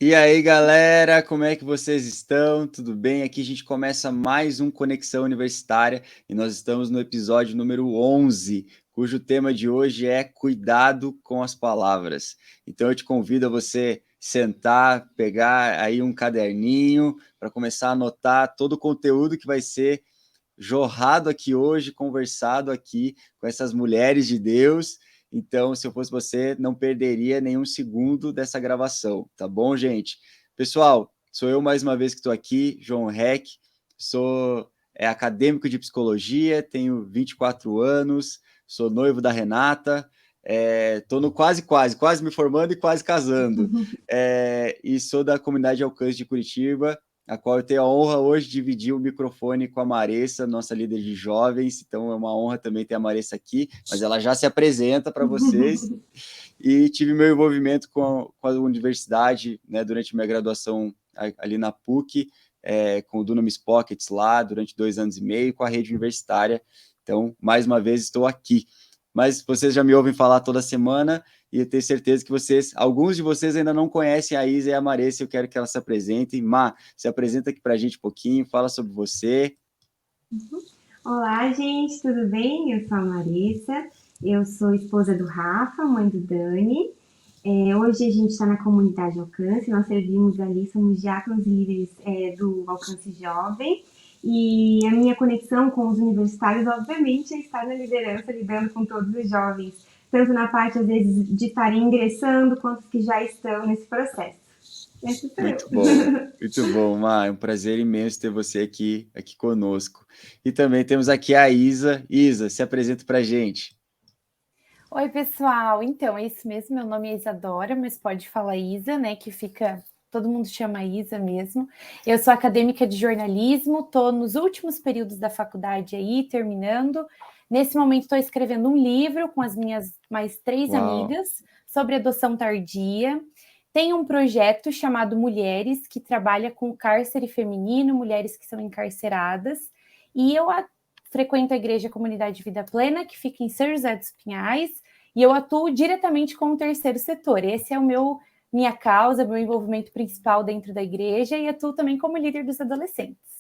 E aí, galera, como é que vocês estão? Tudo bem? Aqui a gente começa mais um Conexão Universitária e nós estamos no episódio número 11, cujo tema de hoje é cuidado com as palavras. Então eu te convido a você sentar, pegar aí um caderninho para começar a anotar todo o conteúdo que vai ser jorrado aqui hoje, conversado aqui com essas mulheres de Deus. Então, se eu fosse você, não perderia nenhum segundo dessa gravação, tá bom, gente? Pessoal, sou eu mais uma vez que estou aqui, João Heck, sou acadêmico de psicologia, tenho 24 anos, sou noivo da Renata, estou no quase me formando e quase casando, e sou da comunidade Alcance de Curitiba, a qual eu tenho a honra hoje de dividir o microfone com a Maressa, nossa líder de jovens. Então é uma honra também ter a Maressa aqui, mas ela já se apresenta para vocês. E tive meu envolvimento com a universidade, né, durante minha graduação ali na PUC, com o Dunamis Pockets lá, durante 2 anos e meio, com a rede universitária. Então, mais uma vez, estou aqui. Mas vocês já me ouvem falar toda semana, e eu tenho certeza que alguns de vocês ainda não conhecem a Isa e a Maressa, eu quero que elas se apresentem. Ma, se apresenta aqui para a gente um pouquinho, fala sobre você. Olá, gente, tudo bem? Eu sou a Maressa, eu sou esposa do Rafa, mãe do Dani. Hoje a gente está na comunidade Alcance, nós servimos ali, somos diáconos e líderes do Alcance Jovem. E a minha conexão com os universitários, obviamente, é estar na liderança, lidando com todos os jovens, tanto na parte, às vezes, de estarem ingressando, quanto os que já estão nesse processo. Muito bom, Ma, é um prazer imenso ter você aqui conosco. E também temos aqui a Isa. Isa, se apresenta para a gente. Oi, pessoal. Então, é isso mesmo. Meu nome é Isadora, mas pode falar Isa, né? Que fica. Todo mundo chama Isa mesmo. Eu sou acadêmica de jornalismo, estou nos últimos períodos da faculdade aí, terminando. Nesse momento, estou escrevendo um livro com as minhas mais 3 amigas sobre adoção tardia. Tem um projeto chamado Mulheres, que trabalha com cárcere feminino, mulheres que são encarceradas. E eu frequento a Igreja Comunidade de Vida Plena, que fica em São José dos Pinhais, e eu atuo diretamente com o terceiro setor. Esse é minha causa, meu envolvimento principal dentro da igreja, e atuo também como líder dos adolescentes.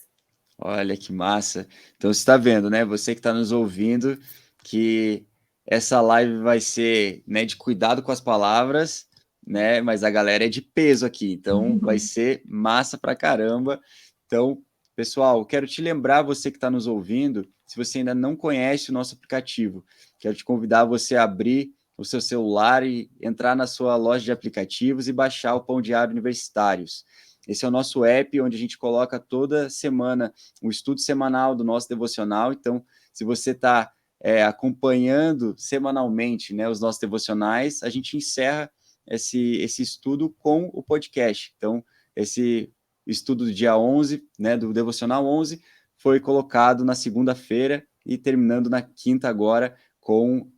Olha que massa. Então você está vendo, né? Você que está nos ouvindo, que essa live vai ser, né, de cuidado com as palavras, né? Mas a galera é de peso aqui, então vai ser massa pra caramba. Então, pessoal, quero te lembrar, você que está nos ouvindo, se você ainda não conhece o nosso aplicativo, quero te convidar a você abrir o seu celular e entrar na sua loja de aplicativos e baixar o Pão Diário Universitários. Esse é o nosso app, onde a gente coloca toda semana um estudo semanal do nosso devocional. Então, se você está acompanhando semanalmente, né, os nossos devocionais, a gente encerra esse estudo com o podcast. Então, esse estudo do dia 11, né, do Devocional 11, foi colocado na segunda-feira e terminando na quinta agora com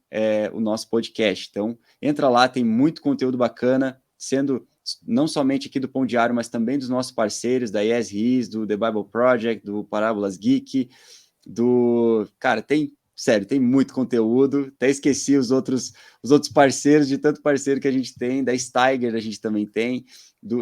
o nosso podcast. Então, entra lá, tem muito conteúdo bacana, sendo não somente aqui do Pão Diário, mas também dos nossos parceiros, da Yes do The Bible Project, do Parábolas Geek, Cara, tem muito conteúdo, até esqueci os outros parceiros, de tanto parceiro que a gente tem, da Steiger a gente também tem,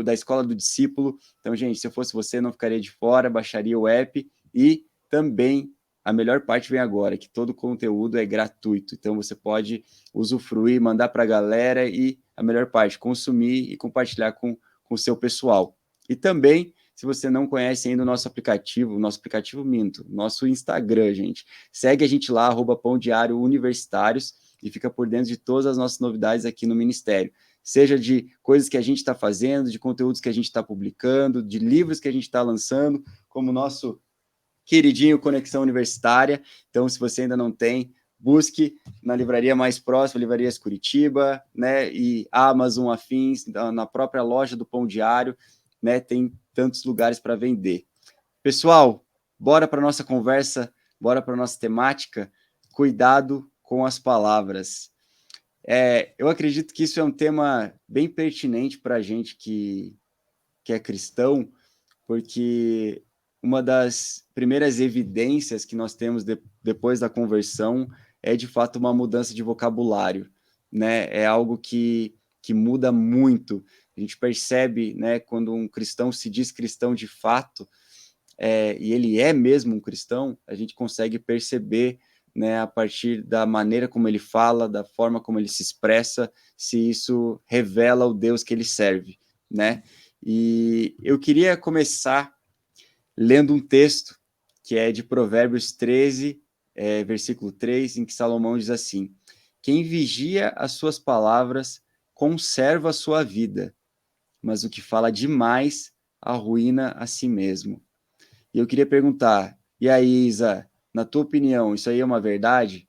da Escola do Discípulo. Então, gente, se eu fosse você, não ficaria de fora, baixaria o app e também a melhor parte vem agora, que todo o conteúdo é gratuito. Então, você pode usufruir, mandar para a galera e a melhor parte, consumir e compartilhar com o seu pessoal. E também, se você não conhece ainda o nosso aplicativo Minto, nosso Instagram, gente, segue a gente lá, @Pão Diário Universitários, e fica por dentro de todas as nossas novidades aqui no Ministério. Seja de coisas que a gente está fazendo, de conteúdos que a gente está publicando, de livros que a gente está lançando, como o nosso queridinho Conexão Universitária. Então, se você ainda não tem, busque na livraria mais próxima, Livrarias Curitiba, né, e Amazon, afins, na própria loja do Pão Diário, né, tem tantos lugares para vender. Pessoal, bora para nossa conversa, bora para nossa temática, cuidado com as palavras. Eu acredito que isso é um tema bem pertinente para a gente que é cristão, porque uma das primeiras evidências que nós temos depois da conversão é, de fato, uma mudança de vocabulário, né? É algo que muda muito. A gente percebe, né, quando um cristão se diz cristão de fato, e ele é mesmo um cristão, a gente consegue perceber, né, a partir da maneira como ele fala, da forma como ele se expressa, se isso revela o Deus que ele serve, né? E eu queria começar lendo um texto que é de Provérbios 13, versículo 3, em que Salomão diz assim: quem vigia as suas palavras conserva a sua vida, mas o que fala demais arruína a si mesmo. E eu queria perguntar, e aí, Isa, na tua opinião, isso aí é uma verdade?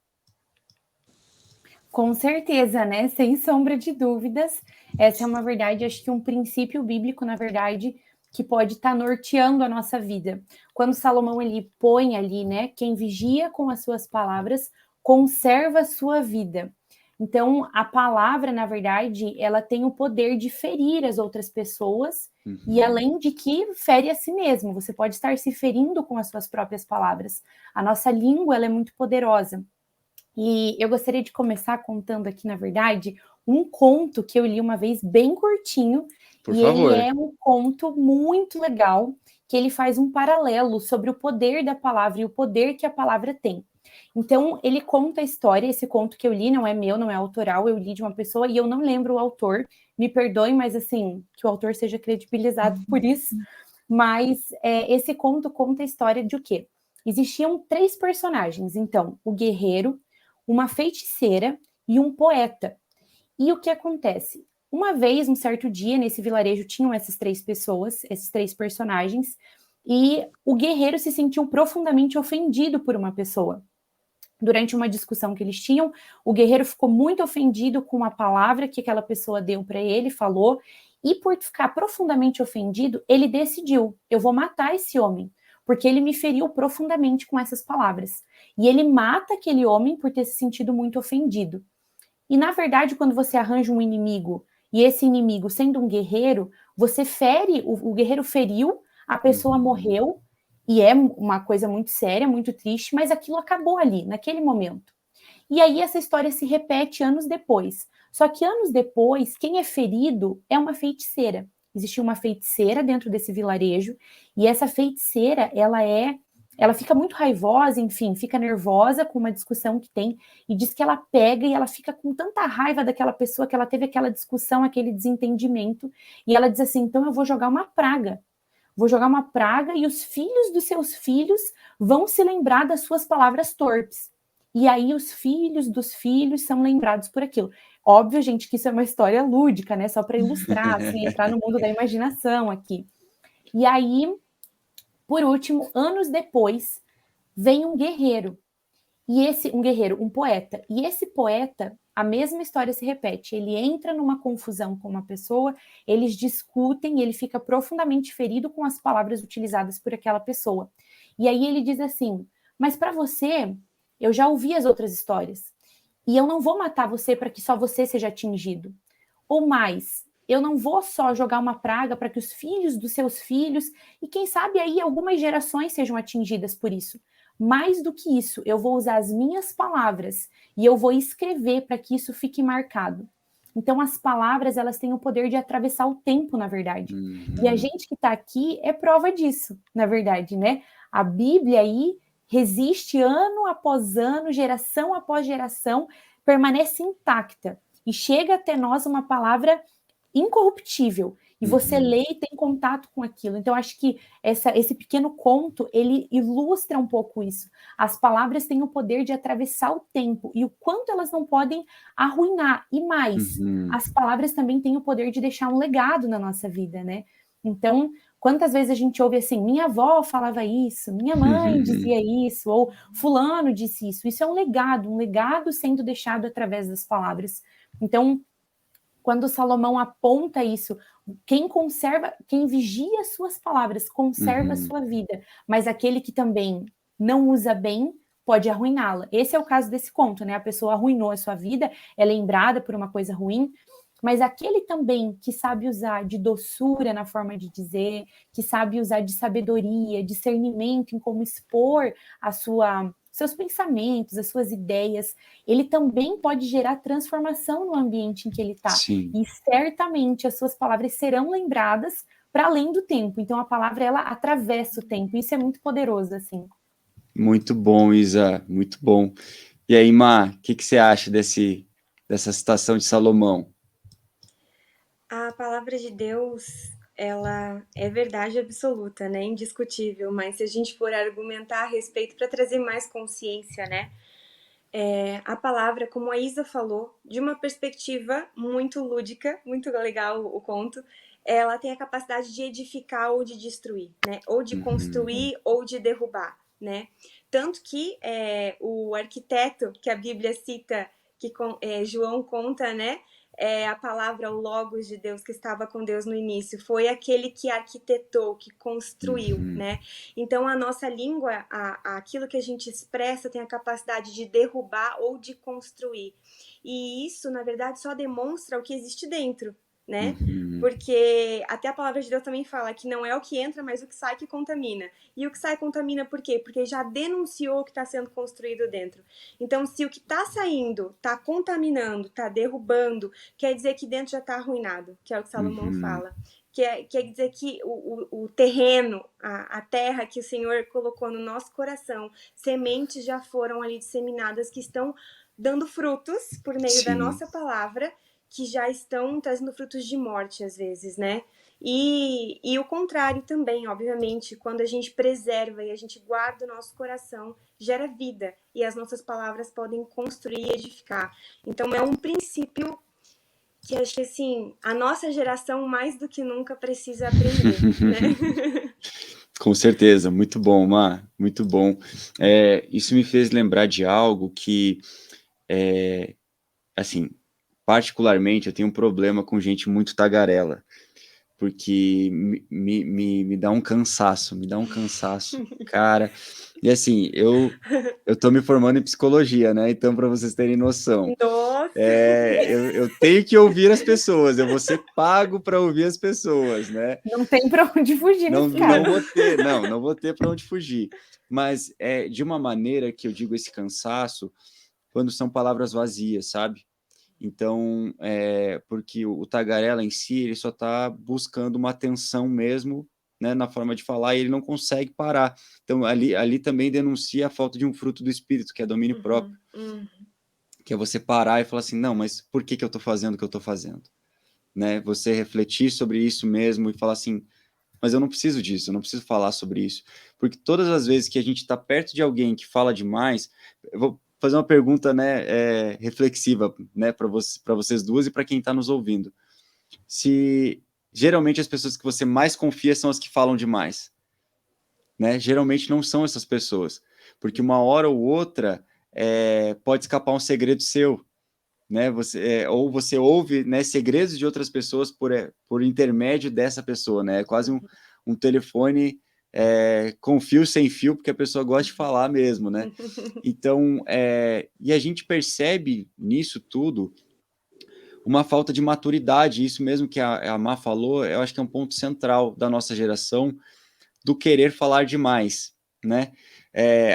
Com certeza, né? Sem sombra de dúvidas. Essa é uma verdade, acho que um princípio bíblico, na verdade, que pode estar norteando a nossa vida. Quando Salomão ele põe ali, né? Quem vigia com as suas palavras conserva a sua vida. Então, a palavra, na verdade, ela tem o poder de ferir as outras pessoas e além de que fere a si mesmo. Você pode estar se ferindo com as suas próprias palavras. A nossa língua, ela é muito poderosa. E eu gostaria de começar contando aqui, na verdade, um conto que eu li uma vez bem curtinho. Por e favor. Ele é um conto muito legal, que ele faz um paralelo sobre o poder da palavra e o poder que a palavra tem. Então, ele conta a história, esse conto que eu li não é meu, não é autoral, eu li de uma pessoa e eu não lembro o autor, me perdoem, mas assim, que o autor seja credibilizado por isso. Mas esse conto conta a história de o quê? Existiam 3 personagens, então, o guerreiro, uma feiticeira e um poeta. E o que acontece? Uma vez, um certo dia, nesse vilarejo tinham essas 3 pessoas, esses 3 personagens, e o guerreiro se sentiu profundamente ofendido por uma pessoa. Durante uma discussão que eles tinham, o guerreiro ficou muito ofendido com a palavra que aquela pessoa deu para ele, falou, e por ficar profundamente ofendido, ele decidiu: eu vou matar esse homem, porque ele me feriu profundamente com essas palavras. E ele mata aquele homem por ter se sentido muito ofendido. E na verdade, quando você arranja um inimigo, e esse inimigo sendo um guerreiro, você fere, o guerreiro feriu, a pessoa morreu, e é uma coisa muito séria, muito triste, mas aquilo acabou ali, naquele momento. E aí essa história se repete anos depois. Só que anos depois, quem é ferido é uma feiticeira. Existia uma feiticeira dentro desse vilarejo, e essa feiticeira, ela fica muito raivosa, enfim, fica nervosa com uma discussão que tem, e diz que ela pega e ela fica com tanta raiva daquela pessoa que ela teve aquela discussão, aquele desentendimento, e ela diz assim: então eu vou jogar uma praga. Vou jogar uma praga e os filhos dos seus filhos vão se lembrar das suas palavras torpes. E aí os filhos dos filhos são lembrados por aquilo. Óbvio, gente, que isso é uma história lúdica, né? Só para ilustrar, assim, entrar no mundo da imaginação aqui. E aí, por último, anos depois, vem um guerreiro. Um poeta. E esse poeta, a mesma história se repete. Ele entra numa confusão com uma pessoa, eles discutem, ele fica profundamente ferido com as palavras utilizadas por aquela pessoa. E aí ele diz assim: mas para você, eu já ouvi as outras histórias. E eu não vou matar você para que só você seja atingido. Ou mais, eu não vou só jogar uma praga para que os filhos dos seus filhos, e quem sabe aí algumas gerações sejam atingidas por isso. Mais do que isso, eu vou usar as minhas palavras e eu vou escrever para que isso fique marcado. Então, as palavras, elas têm o poder de atravessar o tempo, na verdade. E a gente que está aqui é prova disso, na verdade, né? A Bíblia aí resiste ano após ano, geração após geração, permanece intacta. E chega até nós uma palavra incorruptível. E você lê e tem contato com aquilo. Então, acho que esse pequeno conto, ele ilustra um pouco isso. As palavras têm o poder de atravessar o tempo e o quanto elas não podem arruinar. E mais, as palavras também têm o poder de deixar um legado na nossa vida, né? Então, quantas vezes a gente ouve assim: minha avó falava isso, minha mãe dizia isso, ou fulano disse isso. Isso é um legado sendo deixado através das palavras. Então, quando Salomão aponta isso, quem vigia as suas palavras, conserva a sua vida, mas aquele que também não usa bem, pode arruiná-la. Esse é o caso desse conto, né? A pessoa arruinou a sua vida, é lembrada por uma coisa ruim, mas aquele também que sabe usar de doçura na forma de dizer, que sabe usar de sabedoria, discernimento em como expor seus pensamentos, as suas ideias, ele também pode gerar transformação no ambiente em que ele está. Sim. E certamente as suas palavras serão lembradas para além do tempo. Então a palavra, ela atravessa o tempo. Isso é muito poderoso, assim. Muito bom, Isa, muito bom. E aí, Má, o que você acha dessa citação de Salomão? A palavra de Deus, ela é verdade absoluta, né? Indiscutível. Mas se a gente for argumentar a respeito para trazer mais consciência, né? A palavra, como a Isa falou, de uma perspectiva muito lúdica, muito legal o conto, ela tem a capacidade de edificar ou de destruir, né? Ou de construir ou de derrubar, né? Tanto que o arquiteto que a Bíblia cita, que João conta, né? A palavra, o Logos de Deus que estava com Deus no início, foi aquele que arquitetou, que construiu, né? Então, a nossa língua, aquilo que a gente expressa, tem a capacidade de derrubar ou de construir. E isso, na verdade, só demonstra o que existe dentro, né? Porque até a palavra de Deus também fala que não é o que entra, mas o que sai que contamina. E o que sai contamina por quê? Porque já denunciou o que está sendo construído dentro. Então, se o que está saindo está contaminando, está derrubando, quer dizer que dentro já está arruinado, que é o que Salomão fala. Quer dizer que o terreno, a terra que o Senhor colocou no nosso coração, sementes já foram ali disseminadas que estão dando frutos por meio da nossa palavra, que já estão trazendo frutos de morte às vezes, né? E o contrário também, obviamente, quando a gente preserva e a gente guarda o nosso coração, gera vida e as nossas palavras podem construir e edificar. Então é um princípio que acho que assim, a nossa geração mais do que nunca precisa aprender, né? Com certeza, muito bom, Má, muito bom. Isso me fez lembrar de algo que, assim, particularmente eu tenho um problema com gente muito tagarela, porque me dá um cansaço, cara. E assim, eu tô me formando em psicologia, né? Então, para vocês terem noção, Nossa! eu tenho que ouvir as pessoas, eu vou ser pago para ouvir as pessoas, né? Não tem para onde fugir Não, nesse caso. não vou ter para onde fugir. Mas é de uma maneira que eu digo esse cansaço quando são palavras vazias, sabe? Então, porque o tagarela em si, ele só está buscando uma atenção mesmo, né, na forma de falar, e ele não consegue parar. Então, ali também denuncia a falta de um fruto do espírito, que é domínio próprio, que é você parar e falar assim, não, mas por que eu estou fazendo o que eu estou fazendo? Né? Você refletir sobre isso mesmo e falar assim, mas eu não preciso disso, eu não preciso falar sobre isso. Porque todas as vezes que a gente está perto de alguém que fala demais, eu vou fazer uma pergunta, né, reflexiva, né, para vocês duas e para quem está nos ouvindo. Se geralmente as pessoas que você mais confia são as que falam demais, né? Geralmente não são essas pessoas, porque uma hora ou outra pode escapar um segredo seu, né? Ou você ouve, né, segredos de outras pessoas por intermédio dessa pessoa, né? É quase um telefone com fio sem fio, porque a pessoa gosta de falar mesmo, né? Então, e a gente percebe nisso tudo uma falta de maturidade, isso mesmo que a Má falou, eu acho que é um ponto central da nossa geração, do querer falar demais, né?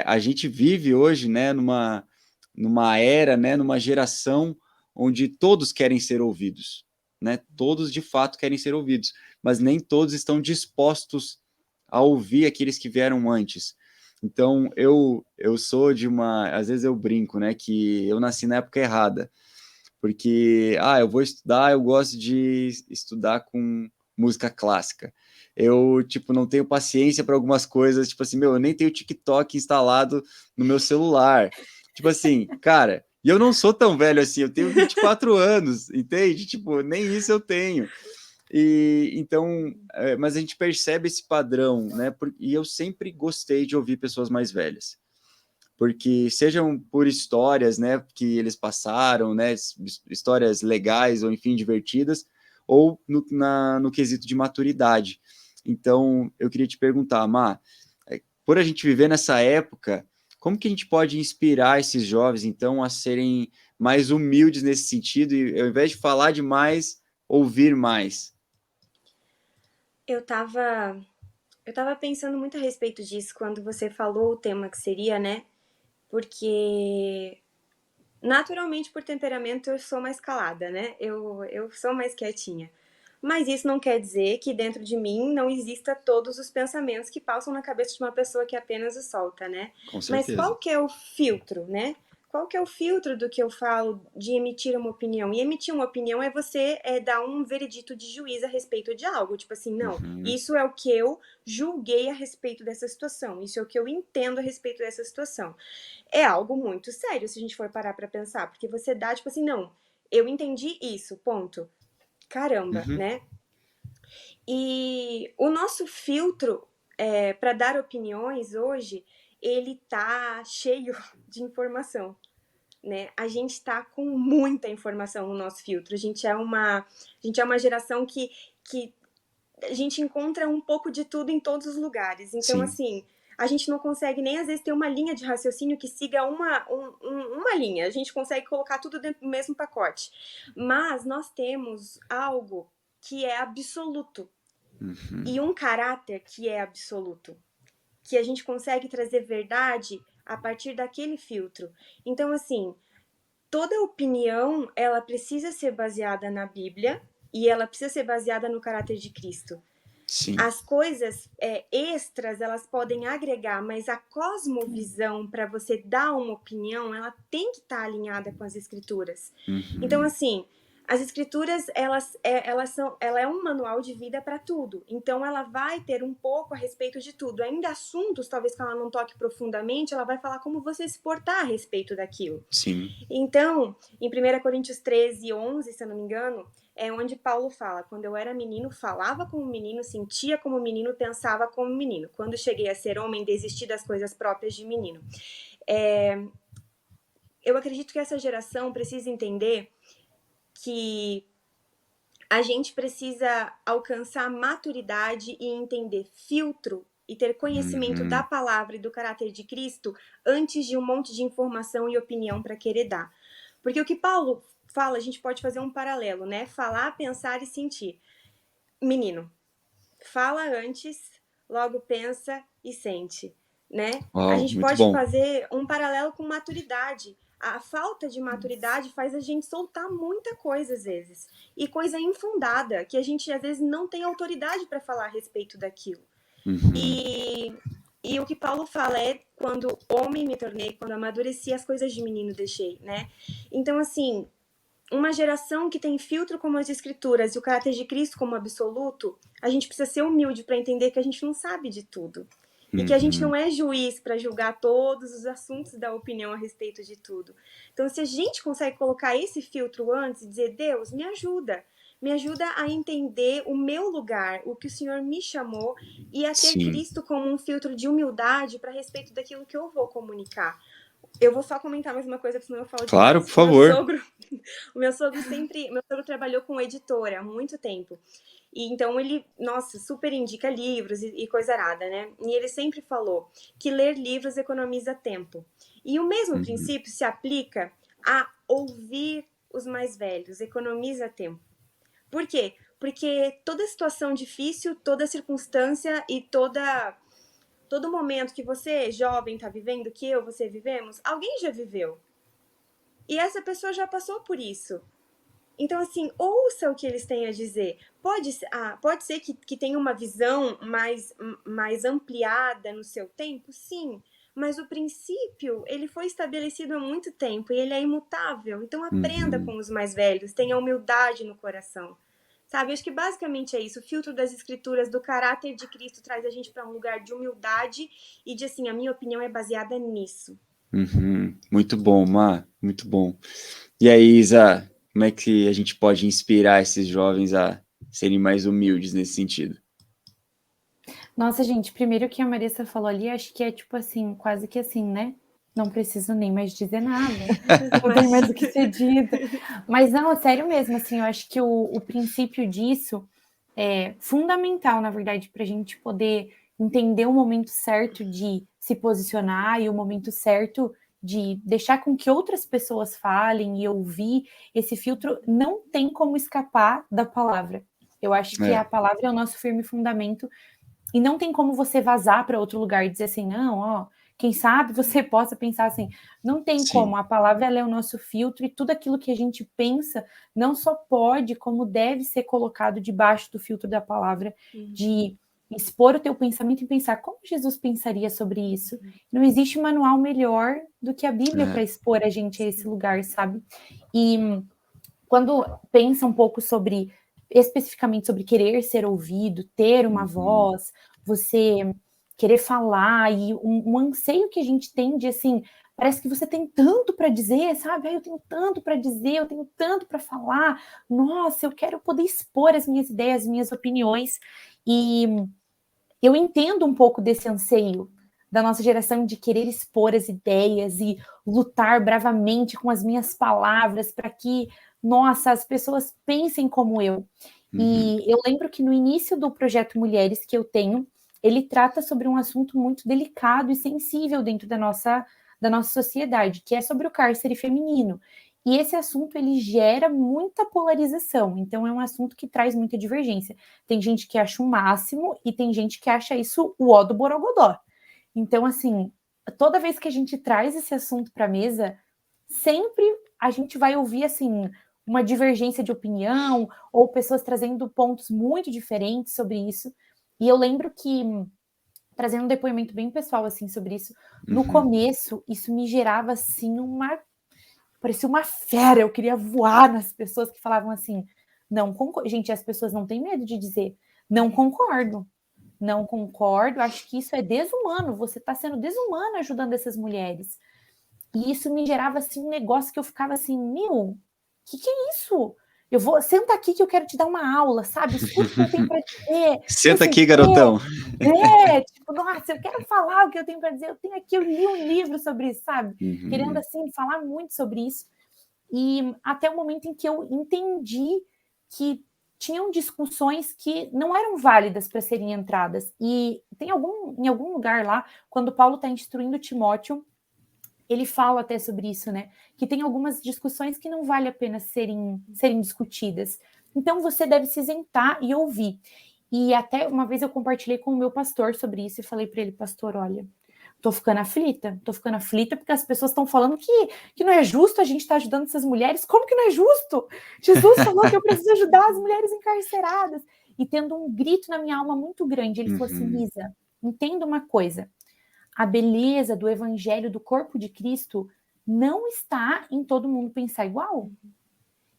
A gente vive hoje, né, numa era, né, numa geração onde todos querem ser ouvidos, né? Todos de fato querem ser ouvidos, mas nem todos estão dispostos a ouvir aqueles que vieram antes. Então, eu sou de às vezes eu brinco, né, que eu nasci na época errada, porque eu vou estudar, eu gosto de estudar com música clássica. Eu, tipo, não tenho paciência para algumas coisas, tipo assim, eu nem tenho TikTok instalado no meu celular. Tipo assim, cara, e eu não sou tão velho assim, eu tenho 24 anos, entende? Tipo, nem isso eu tenho. E então, mas a gente percebe esse padrão, né? E eu sempre gostei de ouvir pessoas mais velhas, porque sejam por histórias, né, que eles passaram, né, histórias legais ou enfim divertidas, ou no quesito de maturidade. Então, eu queria te perguntar, Má, por a gente viver nessa época, como que a gente pode inspirar esses jovens, então, a serem mais humildes nesse sentido e, ao invés de falar demais, ouvir mais? Eu tava pensando muito a respeito disso quando você falou o tema que seria, né? porque naturalmente, por temperamento, eu sou mais calada, né? Eu sou mais quietinha. Mas isso não quer dizer que dentro de mim não exista todos os pensamentos que passam na cabeça de uma pessoa que apenas os solta, né? Com Mas certeza. qual que é o filtro, né? Qual que é o filtro do que eu falo de emitir uma opinião? E emitir uma opinião é você dar um veredito de juízo a respeito de algo. Tipo assim, não, isso é o que eu julguei a respeito dessa situação. Isso é o que eu entendo a respeito dessa situação. É algo muito sério se a gente for parar pra pensar. Porque você dá, tipo assim, não, eu entendi isso, ponto. Caramba, né? E o nosso filtro para dar opiniões hoje, ele tá cheio de informação, né? A gente tá com muita informação no nosso filtro. A gente é uma geração que a gente encontra um pouco de tudo em todos os lugares. Então, Sim. assim, a gente não consegue nem às vezes ter uma linha de raciocínio que siga uma linha. A gente consegue colocar tudo dentro do mesmo pacote. Mas nós temos algo que é absoluto. E um caráter que é absoluto. Que a gente consegue trazer verdade a partir daquele filtro. Então, assim, toda opinião, ela precisa ser baseada na Bíblia e ela precisa ser baseada no caráter de Cristo. Sim. As coisas extras, elas podem agregar, mas a cosmovisão para você dar uma opinião, ela tem que estar alinhada com as escrituras. Então, assim, as escrituras, ela é um manual de vida para tudo. Então, ela vai ter um pouco a respeito de tudo. Ainda assuntos, talvez que ela não toque profundamente, ela vai falar como você se portar a respeito daquilo. Sim. Então, em 1 Coríntios 13, 11, se eu não me engano, é onde Paulo fala: quando eu era menino, falava como menino, sentia como menino, pensava como menino. Quando cheguei a ser homem, desisti das coisas próprias de menino. Eu acredito que essa geração precisa entender que a gente precisa alcançar maturidade e entender filtro e ter conhecimento da palavra e do caráter de Cristo antes de um monte de informação e opinião para querer dar. Porque o que Paulo fala, a gente pode fazer um paralelo, né? Falar, pensar e sentir. Menino, fala antes, logo pensa e sente, né? A gente pode fazer um paralelo com maturidade. A falta de maturidade faz a gente soltar muita coisa às vezes. E coisa infundada, que a gente às vezes não tem autoridade para falar a respeito daquilo. E o que Paulo fala é: quando homem me tornei, quando amadureci, as coisas de menino deixei, né? Então, assim, uma geração que tem filtro como as escrituras e o caráter de Cristo como absoluto, a gente precisa ser humilde para entender que a gente não sabe de tudo. E que a gente não é juiz para julgar todos os assuntos da opinião a respeito de tudo. Então, se a gente consegue colocar esse filtro antes e dizer: Deus, me ajuda a entender o meu lugar, o que o Senhor me chamou, e a ter Cristo como um filtro de humildade para respeito daquilo que eu vou comunicar. Eu vou só comentar mais uma coisa, porque senão eu falo demais. Claro, por favor. O meu sogro trabalhou com editora há muito tempo. E então ele, nossa, super indica livros e coisa arada, né? E ele sempre falou que ler livros economiza tempo. E o mesmo princípio se aplica a ouvir os mais velhos, economiza tempo. Por quê? Porque toda situação difícil, toda circunstância e todo momento que você, jovem, tá vivendo, que você vivemos, alguém já viveu. E essa pessoa já passou por isso. Então, assim, ouça o que eles têm a dizer. Pode ser que tenha uma visão mais ampliada no seu tempo? Sim. Mas o princípio, ele foi estabelecido há muito tempo e ele é imutável. Então, aprenda com os mais velhos. Tenha humildade no coração. Sabe, eu acho que basicamente é isso. O filtro das escrituras, do caráter de Cristo, traz a gente para um lugar de humildade e de, assim, a minha opinião é baseada nisso. Muito bom, Má. Muito bom. E aí, Isa, como é que a gente pode inspirar esses jovens a serem mais humildes nesse sentido? Nossa, gente, primeiro que a Marissa falou ali, acho que é tipo assim, quase que assim, né? Não preciso nem mais dizer nada. Não tem mais o que ser dito. Mas não, sério mesmo, assim, eu acho que o princípio disso é fundamental, na verdade, para a gente poder entender o momento certo de se posicionar e o momento certo de deixar com que outras pessoas falem e ouvir. Esse filtro não tem como escapar da palavra. Eu acho que a palavra é o nosso firme fundamento e não tem como você vazar para outro lugar e dizer assim, não, ó, quem sabe você possa pensar assim, não tem Sim. como, a palavra ela é o nosso filtro e tudo aquilo que a gente pensa não só pode, como deve ser colocado debaixo do filtro da palavra, de expor o teu pensamento e pensar como Jesus pensaria sobre isso. Não existe manual melhor do que a Bíblia para expor a gente a esse lugar, sabe? E quando pensa um pouco especificamente sobre querer ser ouvido, ter uma voz, você querer falar e um anseio que a gente tem de assim, parece que você tem tanto para dizer, sabe? Eu tenho tanto para dizer, eu tenho tanto para falar. Nossa, eu quero poder expor as minhas ideias, as minhas opiniões. E eu entendo um pouco desse anseio da nossa geração de querer expor as ideias e lutar bravamente com as minhas palavras para que, nossa, as pessoas pensem como eu. E eu lembro que no início do projeto Mulheres que eu tenho, ele trata sobre um assunto muito delicado e sensível dentro da nossa sociedade, que é sobre o cárcere feminino. E esse assunto, ele gera muita polarização, então é um assunto que traz muita divergência. Tem gente que acha o máximo e tem gente que acha isso o ó do borogodó. Então, assim, toda vez que a gente traz esse assunto para a mesa, sempre a gente vai ouvir, assim, uma divergência de opinião ou pessoas trazendo pontos muito diferentes sobre isso. E eu lembro que, trazendo um depoimento bem pessoal, assim, sobre isso, no começo, isso me gerava, assim, parecia uma fera, eu queria voar nas pessoas que falavam assim, não concordo. Gente, as pessoas não têm medo de dizer, não concordo, acho que isso é desumano, você está sendo desumano ajudando essas mulheres. E isso me gerava, assim, um negócio que eu ficava assim, meu, que é isso? Senta aqui que eu quero te dar uma aula, sabe? Escuta o que eu tenho para dizer. Senta aqui, garotão. Tipo, nossa, eu quero falar o que eu tenho para dizer. Eu li um livro sobre isso, sabe? Querendo, assim, falar muito sobre isso. E até o momento em que eu entendi que tinham discussões que não eram válidas para serem entradas. E tem em algum lugar lá, quando Paulo está instruindo Timóteo, ele fala até sobre isso, né? Que tem algumas discussões que não vale a pena serem discutidas. Então você deve se isentar e ouvir. E até uma vez eu compartilhei com o meu pastor sobre isso e falei para ele, pastor, olha, tô ficando aflita porque as pessoas estão falando que não é justo a gente estar ajudando essas mulheres. Como que não é justo? Jesus falou que eu preciso ajudar as mulheres encarceradas. E tendo um grito na minha alma muito grande, ele falou assim, Isa, entenda uma coisa, a beleza do evangelho do corpo de Cristo não está em todo mundo pensar igual.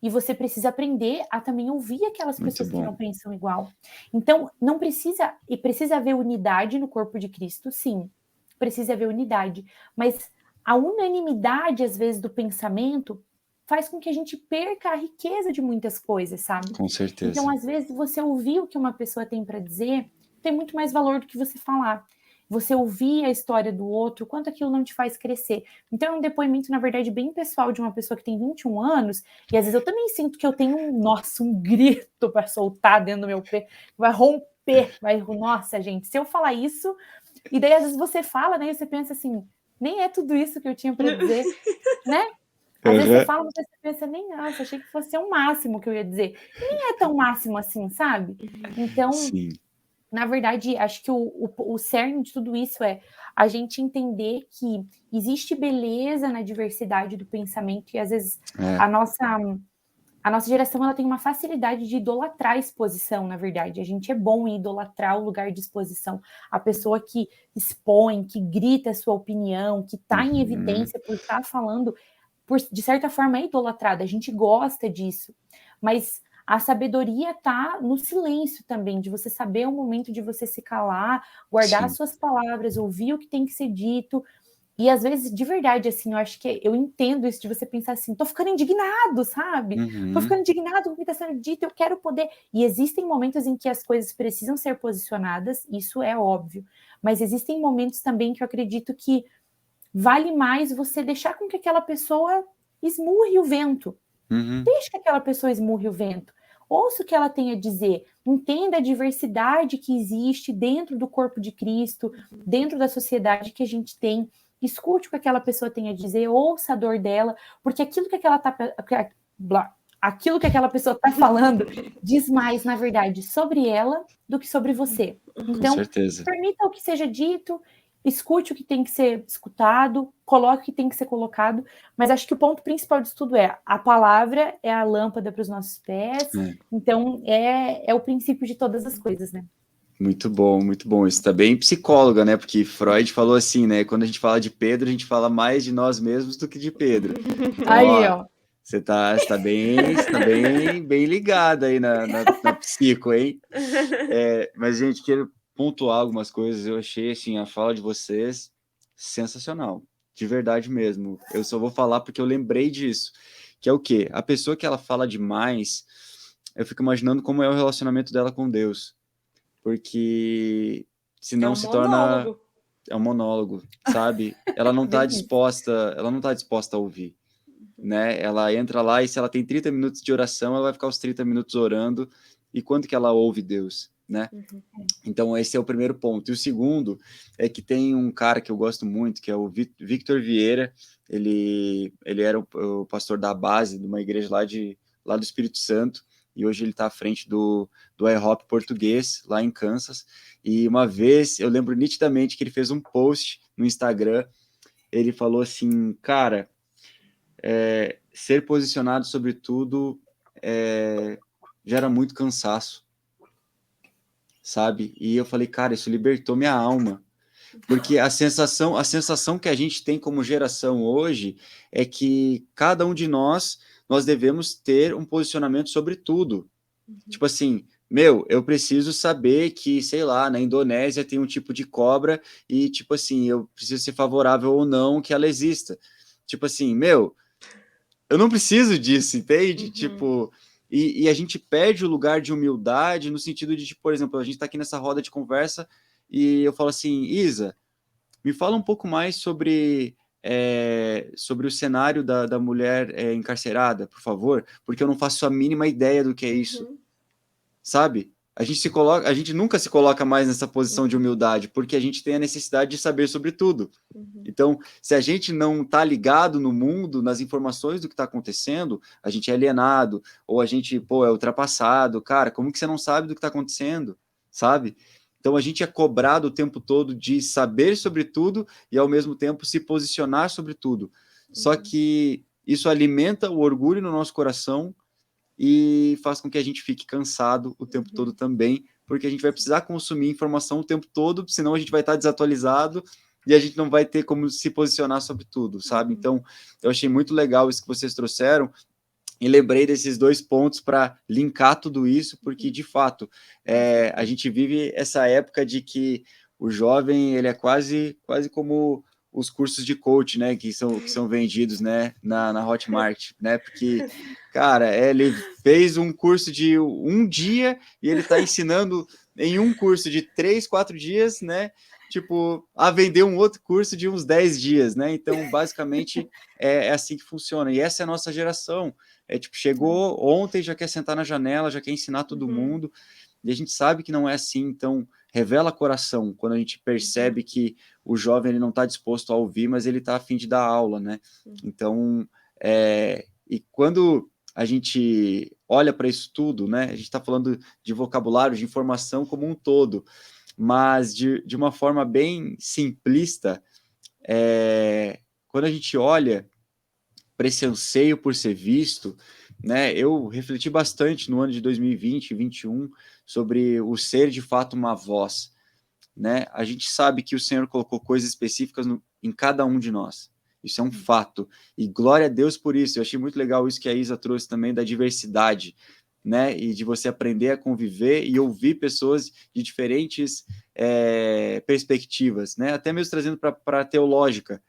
E você precisa aprender a também ouvir aquelas pessoas que não pensam igual. Então, não precisa, e precisa haver unidade no corpo de Cristo, sim, precisa haver unidade, mas a unanimidade, às vezes, do pensamento faz com que a gente perca a riqueza de muitas coisas, sabe? Com certeza. Então, às vezes, você ouvir o que uma pessoa tem para dizer tem muito mais valor do que você falar. Você ouvir a história do outro, quanto aquilo não te faz crescer. Então, é um depoimento, na verdade, bem pessoal de uma pessoa que tem 21 anos, e às vezes eu também sinto que eu tenho um grito para soltar dentro do meu peito, vai romper, nossa, gente, se eu falar isso, e daí às vezes você fala, né, e você pensa assim, nem é tudo isso que eu tinha para dizer, né? Às vezes você fala, mas você pensa, nem nossa, achei que fosse o máximo que eu ia dizer. Nem é tão máximo assim, sabe? Então, Sim. Na verdade, acho que o cerne de tudo isso é a gente entender que existe beleza na diversidade do pensamento e às vezes a nossa geração ela tem uma facilidade de idolatrar a exposição, na verdade. A gente é bom em idolatrar o lugar de exposição. A pessoa que expõe, que grita a sua opinião, que está em evidência por estar falando, de certa forma é idolatrada. A gente gosta disso. Mas a sabedoria está no silêncio também, de você saber o momento de você se calar, guardar as suas palavras, ouvir o que tem que ser dito. E às vezes, de verdade, assim, eu acho que eu entendo isso de você pensar assim, tô ficando indignado, sabe? Tô ficando indignado com o que está sendo dito, eu quero poder. E existem momentos em que as coisas precisam ser posicionadas, isso é óbvio. Mas existem momentos também que eu acredito que vale mais você deixar com que aquela pessoa esmurre o vento. Deixa que aquela pessoa esmurre o vento. Ouça o que ela tem a dizer. Entenda a diversidade que existe dentro do corpo de Cristo, dentro da sociedade que a gente tem. Escute o que aquela pessoa tem a dizer, ouça a dor dela, porque aquilo que aquela pessoa está falando diz mais, na verdade, sobre ela do que sobre você. Então, permita o que seja dito escute o que tem que ser escutado, coloque o que tem que ser colocado, mas acho que o ponto principal disso tudo é a palavra é a lâmpada para os nossos pés, então é o princípio de todas as coisas, né? Muito bom, muito bom. Isso tá bem psicóloga, né? Porque Freud falou assim, né? Quando a gente fala de Pedro, a gente fala mais de nós mesmos do que de Pedro. Então, Aí, ó, ó. você tá bem ligada aí na psico, hein? Mas, gente, quero pontuar algumas coisas. Eu achei, assim, a fala de vocês sensacional. De verdade mesmo. Eu só vou falar porque eu lembrei disso. Que é o quê? A pessoa que ela fala demais, eu fico imaginando como é o relacionamento dela com Deus. Porque senão se torna... monólogo. É um monólogo, sabe? Ela não tá disposta a ouvir, né? Ela entra lá e se ela tem 30 minutos de oração, ela vai ficar os 30 minutos orando. E quando que ela ouve Deus, né? Então esse é o primeiro ponto. E o segundo é que tem um cara que eu gosto muito, que é o Victor Vieira. Ele era o pastor da base de uma igreja lá do Espírito Santo, e hoje ele está à frente do IHOP português, lá em Kansas. E uma vez, eu lembro nitidamente que ele fez um post no Instagram, ele falou assim, cara, ser posicionado sobre tudo gera muito cansaço, sabe? E eu falei, cara, isso libertou minha alma. Porque a sensação que a gente tem como geração hoje é que cada um de nós devemos ter um posicionamento sobre tudo. Tipo assim, eu preciso saber que, sei lá, na Indonésia tem um tipo de cobra e, tipo assim, eu preciso ser favorável ou não que ela exista. Tipo assim, eu não preciso disso, entende? Tipo, e a gente perde o lugar de humildade no sentido de, tipo, por exemplo, a gente tá aqui nessa roda de conversa e eu falo assim, Isa, me fala um pouco mais sobre o cenário da mulher encarcerada, por favor, porque eu não faço a mínima ideia do que é isso, sabe? A gente nunca se coloca mais nessa posição de humildade, porque a gente tem a necessidade de saber sobre tudo. Então, se a gente não está ligado no mundo, nas informações do que está acontecendo, a gente é alienado, ou a gente, é ultrapassado. Cara, como que você não sabe do que está acontecendo, sabe? Então, a gente é cobrado o tempo todo de saber sobre tudo e, ao mesmo tempo, se posicionar sobre tudo. Só que isso alimenta o orgulho no nosso coração e faz com que a gente fique cansado o tempo todo também, porque a gente vai precisar consumir informação o tempo todo, senão a gente vai estar desatualizado e a gente não vai ter como se posicionar sobre tudo, sabe? Então, eu achei muito legal isso que vocês trouxeram e lembrei desses dois pontos para linkar tudo isso, porque, de fato, a gente vive essa época de que o jovem, ele é quase como os cursos de coach, né, que são vendidos, né, na Hotmart, né, porque, cara, ele fez um curso de um dia e ele está ensinando em um curso de 3, 4 dias, né, tipo, a vender um outro curso de uns 10 dias, né, então, basicamente, é assim que funciona, e essa é a nossa geração. Tipo, chegou ontem, já quer sentar na janela, já quer ensinar todo mundo, e a gente sabe que não é assim, então revela coração quando a gente percebe que o jovem ele não está disposto a ouvir, mas ele está a fim de dar aula, né? Então, e quando a gente olha para isso tudo, né? A gente está falando de vocabulário, de informação como um todo, mas de uma forma bem simplista, quando a gente olha para esse anseio por ser visto, né? Eu refleti bastante no ano de 2020 e 2021 sobre o ser de fato uma voz, né? A gente sabe que o Senhor colocou coisas específicas em cada um de nós. Isso é um fato. E glória a Deus por isso. Eu achei muito legal isso que a Isa trouxe também da diversidade, né? E de você aprender a conviver e ouvir pessoas de diferentes perspectivas, né? Até mesmo trazendo para a teológica.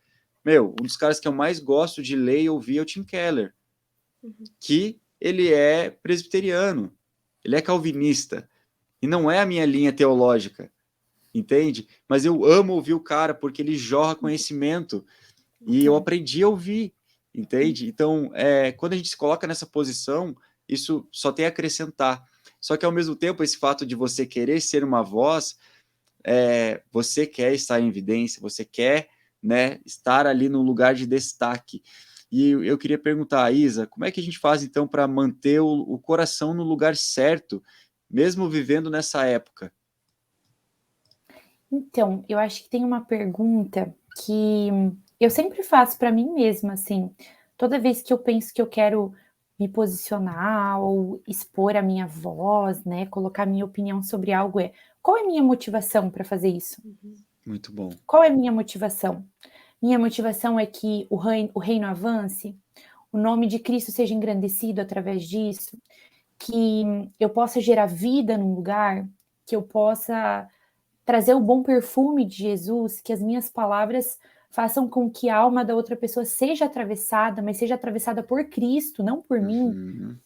Um dos caras que eu mais gosto de ler e ouvir é o Tim Keller, que ele é presbiteriano, ele é calvinista, e não é a minha linha teológica, entende? Mas eu amo ouvir o cara porque ele jorra conhecimento, e eu aprendi a ouvir, entende? Então, quando a gente se coloca nessa posição, isso só tem a acrescentar. Só que, ao mesmo tempo, esse fato de você querer ser uma voz, você quer estar em evidência, você quer, né, estar ali no lugar de destaque. E eu queria perguntar, Isa, como é que a gente faz, então, para manter o coração no lugar certo, mesmo vivendo nessa época? Então, eu acho que tem uma pergunta que eu sempre faço para mim mesma, assim, toda vez que eu penso que eu quero me posicionar ou expor a minha voz, né, colocar a minha opinião sobre algo, qual é a minha motivação para fazer isso? Muito bom. Qual é a minha motivação? Minha motivação é que o reino avance, o nome de Cristo seja engrandecido através disso, que eu possa gerar vida num lugar, que eu possa trazer o bom perfume de Jesus, que as minhas palavras façam com que a alma da outra pessoa seja atravessada, mas seja atravessada por Cristo, não por mim.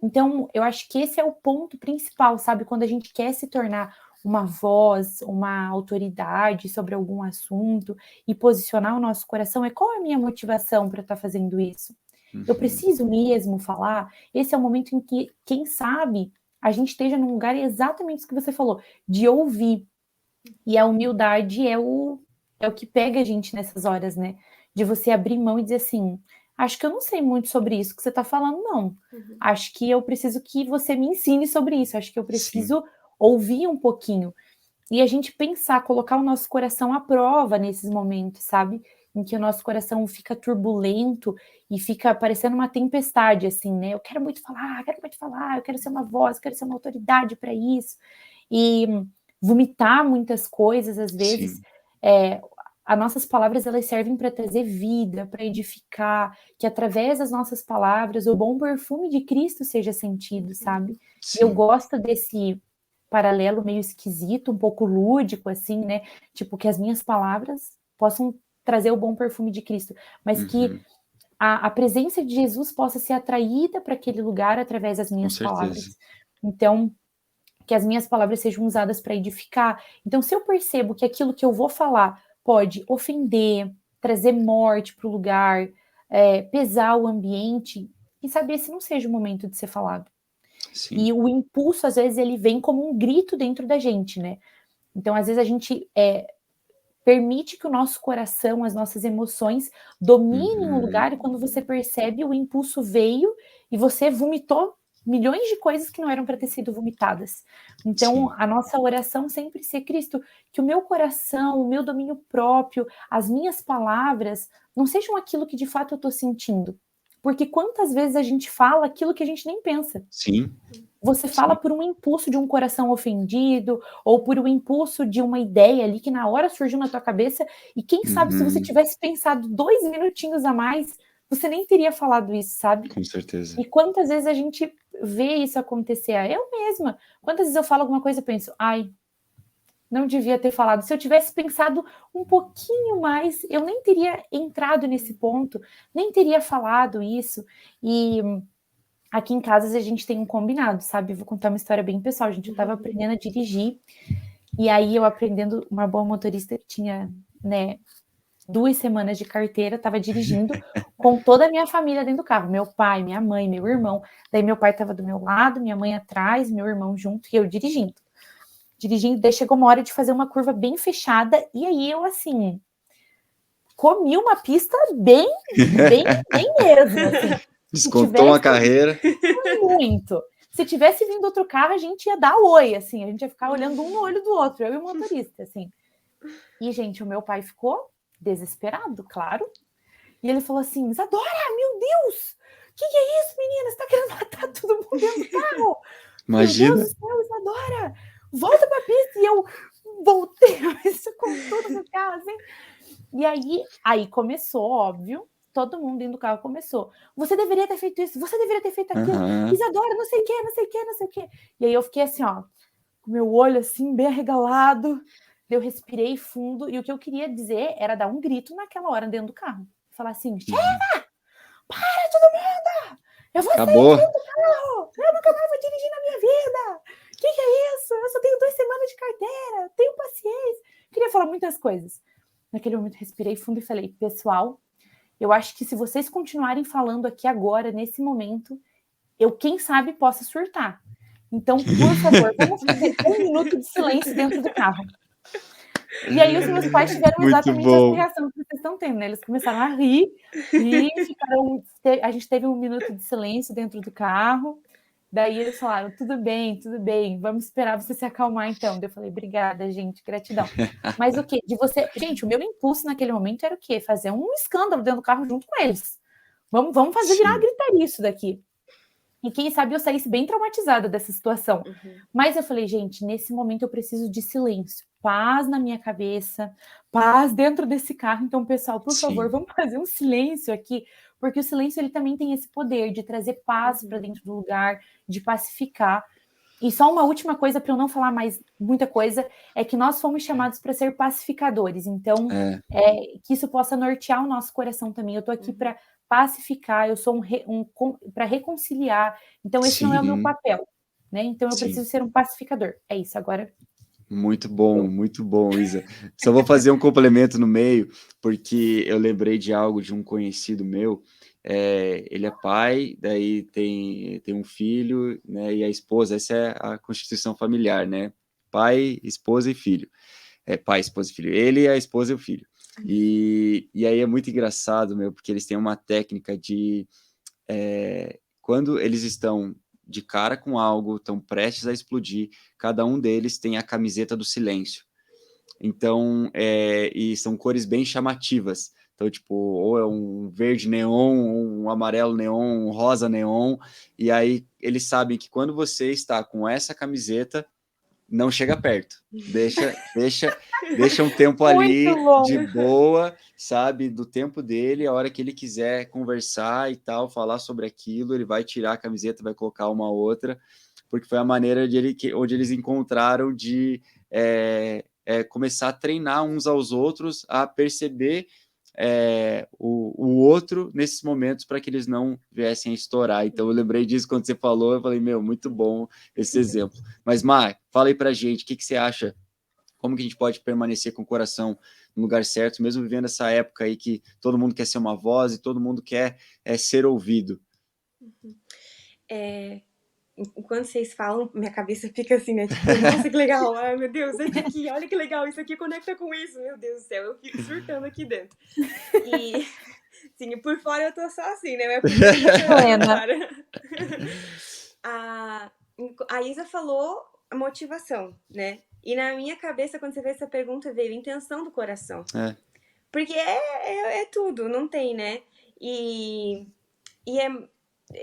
Então, eu acho que esse é o ponto principal, sabe? Quando a gente quer se tornar uma voz, uma autoridade sobre algum assunto e posicionar o nosso coração, qual é a minha motivação para estar fazendo isso? Eu preciso mesmo falar? Esse é o momento em que, quem sabe, a gente esteja num lugar exatamente isso que você falou, de ouvir. E a humildade é o que pega a gente nessas horas, né? De você abrir mão e dizer assim, acho que eu não sei muito sobre isso que você está falando, não. Acho que eu preciso que você me ensine sobre isso. Acho que eu preciso ouvir um pouquinho. E a gente pensar, colocar o nosso coração à prova nesses momentos, sabe? Em que o nosso coração fica turbulento e fica parecendo uma tempestade, assim, né? Eu quero muito falar, eu quero ser uma voz, quero ser uma autoridade para isso. E vomitar muitas coisas, às vezes, as nossas palavras, elas servem para trazer vida, para edificar, que através das nossas palavras, o bom perfume de Cristo seja sentido, sabe? E eu gosto desse paralelo meio esquisito, um pouco lúdico, assim, né? Tipo, que as minhas palavras possam trazer o bom perfume de Cristo, mas que a presença de Jesus possa ser atraída para aquele lugar através das minhas palavras. Então, que as minhas palavras sejam usadas para edificar. Então, se eu percebo que aquilo que eu vou falar pode ofender, trazer morte para o lugar, pesar o ambiente, e saber se não seja o momento de ser falado. E o impulso, às vezes, ele vem como um grito dentro da gente, né? Então, às vezes, a gente permite que o nosso coração, as nossas emoções dominem o lugar, e quando você percebe, o impulso veio e você vomitou milhões de coisas que não eram para ter sido vomitadas. Então, a nossa oração sempre ser, Cristo, que o meu coração, o meu domínio próprio, as minhas palavras, não sejam aquilo que de fato eu estou sentindo. Porque quantas vezes a gente fala aquilo que a gente nem pensa? Você fala por um impulso de um coração ofendido, ou por um impulso de uma ideia ali que na hora surgiu na tua cabeça, e quem sabe se você tivesse pensado 2 minutinhos a mais, você nem teria falado isso, sabe? Com certeza. E quantas vezes a gente vê isso acontecer? Eu mesma, quantas vezes eu falo alguma coisa e penso, ai, não devia ter falado. Se eu tivesse pensado um pouquinho mais, eu nem teria entrado nesse ponto, nem teria falado isso. E aqui em casa a gente tem um combinado, sabe? Vou contar uma história bem pessoal. Eu estava aprendendo a dirigir, e aí eu aprendendo, uma boa motorista que tinha, né, 2 semanas de carteira, estava dirigindo com toda a minha família dentro do carro, meu pai, minha mãe, meu irmão. Daí meu pai estava do meu lado, minha mãe atrás, meu irmão junto, e eu dirigindo. Daí chegou uma hora de fazer uma curva bem fechada, e aí eu, assim, comi uma pista bem mesmo, assim. Descontou uma carreira. Muito. Se tivesse vindo outro carro, a gente ia dar oi, assim, a gente ia ficar olhando um no olho do outro, eu e o motorista, assim. E, gente, o meu pai ficou desesperado, claro. E ele falou assim, Isadora, meu Deus! Que é isso, menina? Você tá querendo matar todo mundo dentro do carro? Imagina. Meu Deus do céu, Isadora! Volta pra pista! E eu voltei isso com tudo no carro, assim. E aí começou, óbvio, todo mundo dentro do carro começou. Você deveria ter feito isso, você deveria ter feito aquilo. Isadora, não sei o quê, não sei o quê, não sei o quê. E aí eu fiquei assim, ó, com meu olho assim, bem arregalado. Eu respirei fundo, e o que eu queria dizer era dar um grito naquela hora dentro do carro. Falar assim, chega! Para todo mundo! Eu vou sair dentro do carro! Eu nunca mais vou dirigir na minha vida! Que é isso? Eu só tenho 2 semanas de carteira, tenho paciência. Queria falar muitas coisas. Naquele momento, respirei fundo e falei, pessoal, eu acho que se vocês continuarem falando aqui agora, nesse momento, eu, quem sabe, possa surtar. Então, por favor, vamos fazer 1 minuto de silêncio dentro do carro. E aí os meus pais tiveram exatamente essa reação que vocês estão tendo, né? Eles começaram a rir e a gente teve 1 minuto de silêncio dentro do carro. Daí eles falaram, tudo bem, vamos esperar você se acalmar então. Daí eu falei, obrigada, gente, gratidão. Mas o quê? De você... Gente, o meu impulso naquele momento era o quê? Fazer um escândalo dentro do carro junto com eles. Vamos fazer virar Sim. gritaria isso daqui. E quem sabe eu saísse bem traumatizada dessa situação. Mas eu falei, gente, nesse momento eu preciso de silêncio. Paz na minha cabeça, paz dentro desse carro. Então, pessoal, por favor, vamos fazer um silêncio aqui. Porque o silêncio, ele também tem esse poder de trazer paz para dentro do lugar, de pacificar. E só uma última coisa, para eu não falar mais muita coisa, é que nós fomos chamados para ser pacificadores. Então, que isso possa nortear o nosso coração também. Eu estou aqui para pacificar, eu sou para reconciliar. Então, esse não é o meu papel, né? Então, eu preciso ser um pacificador. É isso, agora... Muito bom, Isa. Só vou fazer um complemento no meio, porque eu lembrei de algo de um conhecido meu. Ele é pai, daí tem um filho, né? E a esposa, essa é a constituição familiar, né? Pai, esposa e filho. Pai, esposa e filho. Ele, a esposa e o filho. E aí é muito engraçado, meu, porque eles têm uma técnica de... quando eles estão de cara com algo, estão prestes a explodir, cada um deles tem a camiseta do silêncio. Então, e são cores bem chamativas. Então, tipo, ou é um verde neon, um amarelo neon, um rosa neon, e aí eles sabem que quando você está com essa camiseta, não chega perto. Deixa um tempo ali de boa, sabe? Do tempo dele, a hora que ele quiser conversar e tal, falar sobre aquilo, ele vai tirar a camiseta, vai colocar uma outra, porque foi a maneira onde eles encontraram de começar a treinar uns aos outros, a perceber o outro nesses momentos para que eles não viessem a estourar. Então eu lembrei disso quando você falou, eu falei, meu, muito bom esse exemplo. Mas, Mar, fala aí pra gente, o que você acha? Como que a gente pode permanecer com o coração no lugar certo, mesmo vivendo essa época aí que todo mundo quer ser uma voz e todo mundo quer ser ouvido? Enquanto vocês falam, minha cabeça fica assim, né? Tipo, nossa, que legal, ai meu Deus, esse aqui, olha que legal, isso aqui conecta com isso, meu Deus do céu, eu fico surtando aqui dentro. E, sim, por fora eu tô só assim, né? Mas a Isa falou a motivação, né? E na minha cabeça, quando você fez essa pergunta, veio a intenção do coração. Porque é tudo, não tem, né?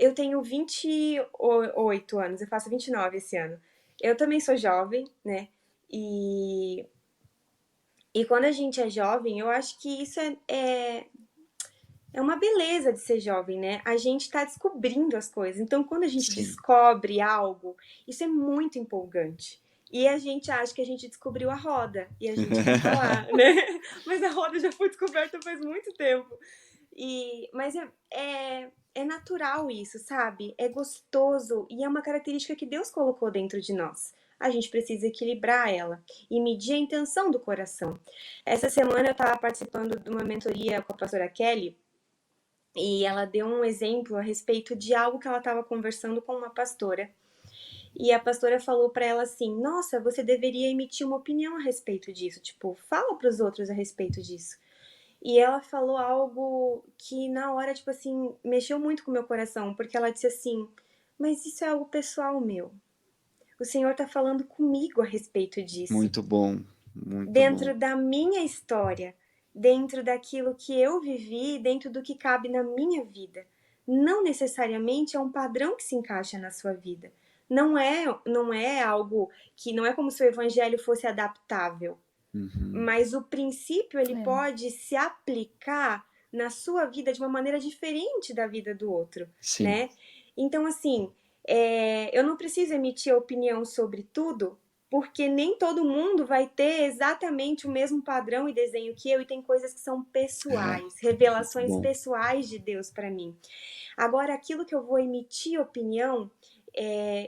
Eu tenho 28 anos, eu faço 29 esse ano. Eu também sou jovem, né? E quando a gente é jovem, eu acho que isso é uma beleza de ser jovem, né? A gente tá descobrindo as coisas. Então, quando a gente descobre algo, isso é muito empolgante. E a gente acha que a gente descobriu a roda. E a gente fica lá, né? Mas a roda já foi descoberta faz muito tempo. Mas é natural isso, sabe? É gostoso e é uma característica que Deus colocou dentro de nós. A gente precisa equilibrar ela e medir a intenção do coração. Essa semana eu estava participando de uma mentoria com a pastora Kelly e ela deu um exemplo a respeito de algo que ela estava conversando com uma pastora. E a pastora falou para ela assim: nossa, você deveria emitir uma opinião a respeito disso. Tipo, fala para os outros a respeito disso. E ela falou algo que na hora, tipo assim, mexeu muito com o meu coração, porque ela disse assim: mas isso é algo pessoal meu. O Senhor tá falando comigo a respeito disso. Muito bom. Dentro da minha história, dentro daquilo que eu vivi, dentro do que cabe na minha vida. Não necessariamente é um padrão que se encaixa na sua vida. Não é algo que... Não é como se o evangelho fosse adaptável. Mas o princípio, ele pode se aplicar na sua vida de uma maneira diferente da vida do outro, né? Então, assim, eu não preciso emitir opinião sobre tudo, porque nem todo mundo vai ter exatamente o mesmo padrão e desenho que eu, e tem coisas que são pessoais, revelações pessoais de Deus para mim. Agora, aquilo que eu vou emitir opinião...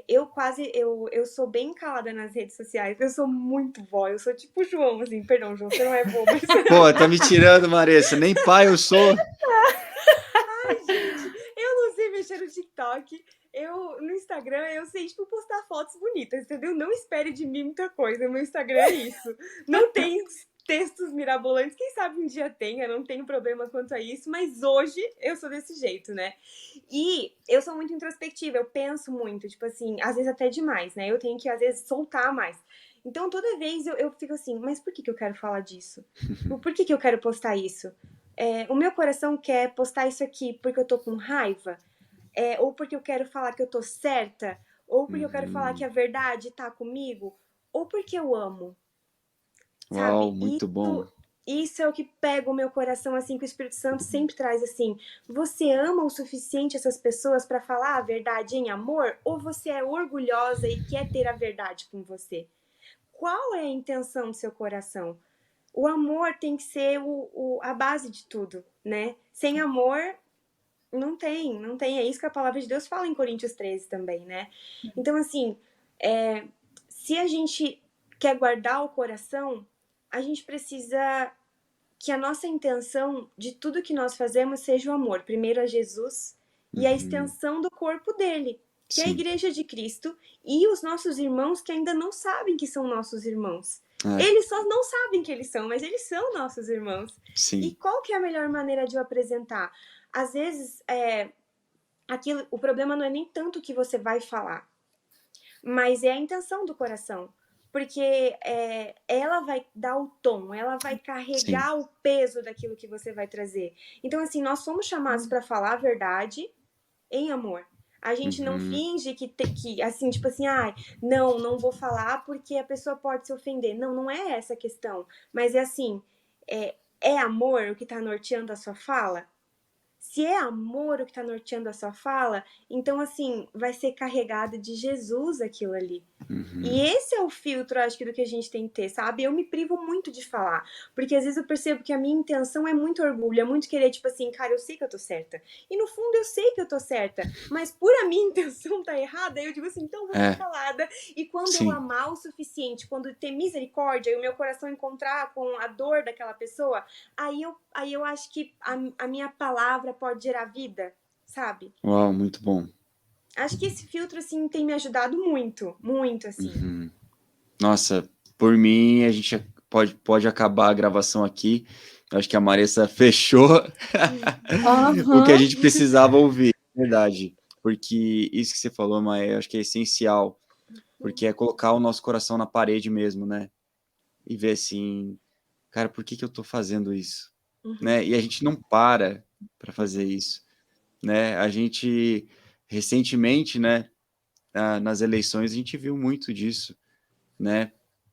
eu sou bem calada nas redes sociais. Eu sou muito vó, eu sou tipo o João, assim. Perdão, João, você não é vó, mas... Pô, tá me tirando, Marissa. Nem pai eu sou. Ai, gente, eu não sei mexer no TikTok. No Instagram, eu sei, tipo, postar fotos bonitas, entendeu? Não espere de mim muita coisa. Meu Instagram é isso. Não tem textos mirabolantes. Quem sabe um dia tenha, não tenho problema quanto a isso, mas hoje eu sou desse jeito, né? E eu sou muito introspectiva, eu penso muito, tipo assim, às vezes até demais, né? Eu tenho que, às vezes, soltar mais. Então, toda vez eu fico assim, mas por que eu quero falar disso? Por que eu quero postar isso? O meu coração quer postar isso aqui porque eu tô com raiva? Ou porque eu quero falar que eu tô certa? Ou porque eu quero falar que a verdade tá comigo? Ou porque eu amo? Uau, Sabe? muito bom. Isso é o que pega o meu coração, assim, que o Espírito Santo sempre traz, assim. Você ama o suficiente essas pessoas para falar a verdade em amor? Ou você é orgulhosa e quer ter a verdade com você? Qual é a intenção do seu coração? O amor tem que ser a base de tudo, né? Sem amor, não tem. É isso que a palavra de Deus fala em Coríntios 13 também, né? Então, assim, se a gente quer guardar o coração, a gente precisa que a nossa intenção de tudo que nós fazemos seja o amor. Primeiro a Jesus e a extensão do corpo dele, que é a Sim. igreja de Cristo e os nossos irmãos que ainda não sabem que são nossos irmãos. É, Eles só não sabem que eles são, mas eles são nossos irmãos. E sim. qual que é a melhor maneira de eu apresentar? Às vezes, o problema não é nem tanto o que você vai falar, mas é a intenção do coração. Porque ela vai dar o tom, ela vai Sim. carregar o peso daquilo que você vai trazer. Então, assim, nós somos chamados para falar a verdade em amor. A gente não finge que assim, tipo assim, não vou falar porque a pessoa pode se ofender. Não, não é essa a questão. Mas é assim, é amor o que tá norteando a sua fala? Se é amor o que tá norteando a sua fala, então, assim, vai ser carregado de Jesus aquilo ali. E esse é o filtro, acho que, do que a gente tem que ter, sabe? Eu me privo muito de falar, porque às vezes eu percebo que a minha intenção é muito orgulho, é muito querer, tipo assim, cara, eu sei que eu tô certa. E no fundo eu sei que eu tô certa, mas por a minha intenção tá errada, eu digo assim, então vou ficar calada. E quando eu Sim. amar o suficiente, quando ter misericórdia e o meu coração encontrar com a dor daquela pessoa, aí eu acho que a minha palavra pode gerar vida, sabe? Uau, muito bom. Acho que esse filtro, assim, tem me ajudado muito, muito, assim. Nossa, por mim, a gente pode acabar a gravação aqui. Acho que a Marissa fechou o que a gente precisava ouvir, verdade. Porque isso que você falou, Maia, acho que é essencial. Porque é colocar o nosso coração na parede mesmo, né? E ver assim, cara, por que eu tô fazendo isso? Né? E a gente não para fazer isso, né? A gente, recentemente, né, nas eleições, a gente viu muito disso, né?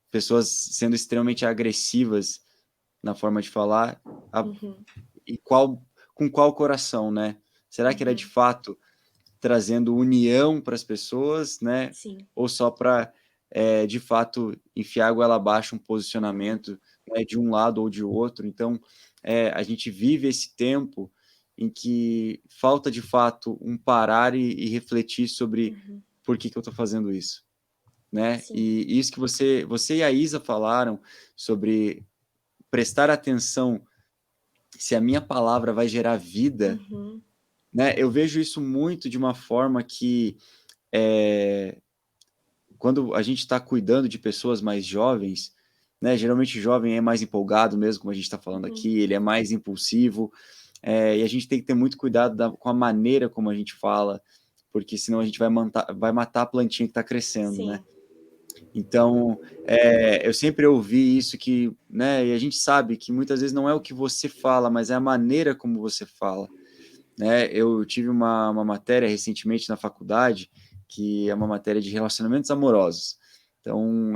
Pessoas sendo extremamente agressivas na forma de falar, e com qual coração, né? Será que era de fato trazendo união para as pessoas, né? Sim. Ou só para, de fato, enfiar a goela abaixo um posicionamento, né, de um lado ou de outro? Então, a gente vive esse tempo em que falta, de fato, um parar e refletir sobre por que eu estou fazendo isso, né? Sim. E isso que você e a Isa falaram sobre prestar atenção se a minha palavra vai gerar vida, né? Eu vejo isso muito de uma forma que quando a gente está cuidando de pessoas mais jovens, né? Geralmente o jovem é mais empolgado mesmo, como a gente está falando aqui, ele é mais impulsivo, e a gente tem que ter muito cuidado com a maneira como a gente fala, porque senão a gente vai matar a plantinha que está crescendo, Sim. né? Então, eu sempre ouvi isso que, né, e a gente sabe que muitas vezes não é o que você fala, mas é a maneira como você fala, né? Eu tive uma matéria recentemente na faculdade, que é uma matéria de relacionamentos amorosos. Então,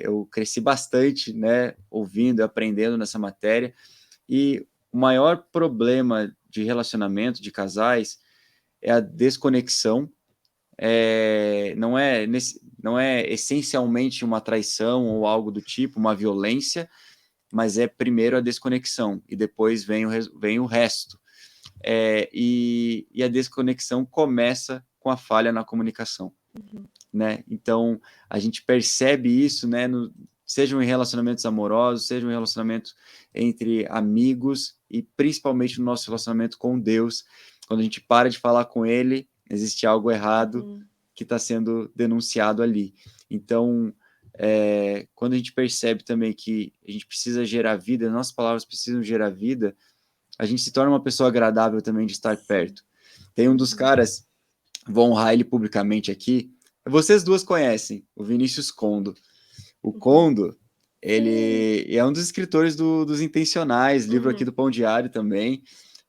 eu cresci bastante, né, ouvindo e aprendendo nessa matéria, e o maior problema de relacionamento de casais é a desconexão. Não é essencialmente uma traição ou algo do tipo, uma violência, mas é primeiro a desconexão e depois vem o resto. E a desconexão começa com a falha na comunicação, né? Então a gente percebe isso, né? Sejam em relacionamentos amorosos, sejam em relacionamentos entre amigos e principalmente no nosso relacionamento com Deus, quando a gente para de falar com Ele, existe algo errado que está sendo denunciado ali. Então, quando a gente percebe também que a gente precisa gerar vida, nossas palavras precisam gerar vida, a gente se torna uma pessoa agradável também de estar perto. Tem um dos caras, vou honrar ele publicamente aqui, vocês duas conhecem, o Vinícius Condo. O Condo, ele é um dos escritores dos Intencionais, livro aqui do Pão Diário também.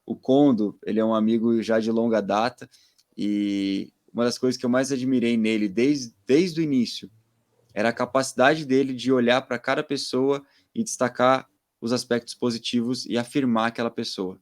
O Condo, ele é um amigo já de longa data, e uma das coisas que eu mais admirei nele desde o início era a capacidade dele de olhar para cada pessoa e destacar os aspectos positivos e afirmar aquela pessoa.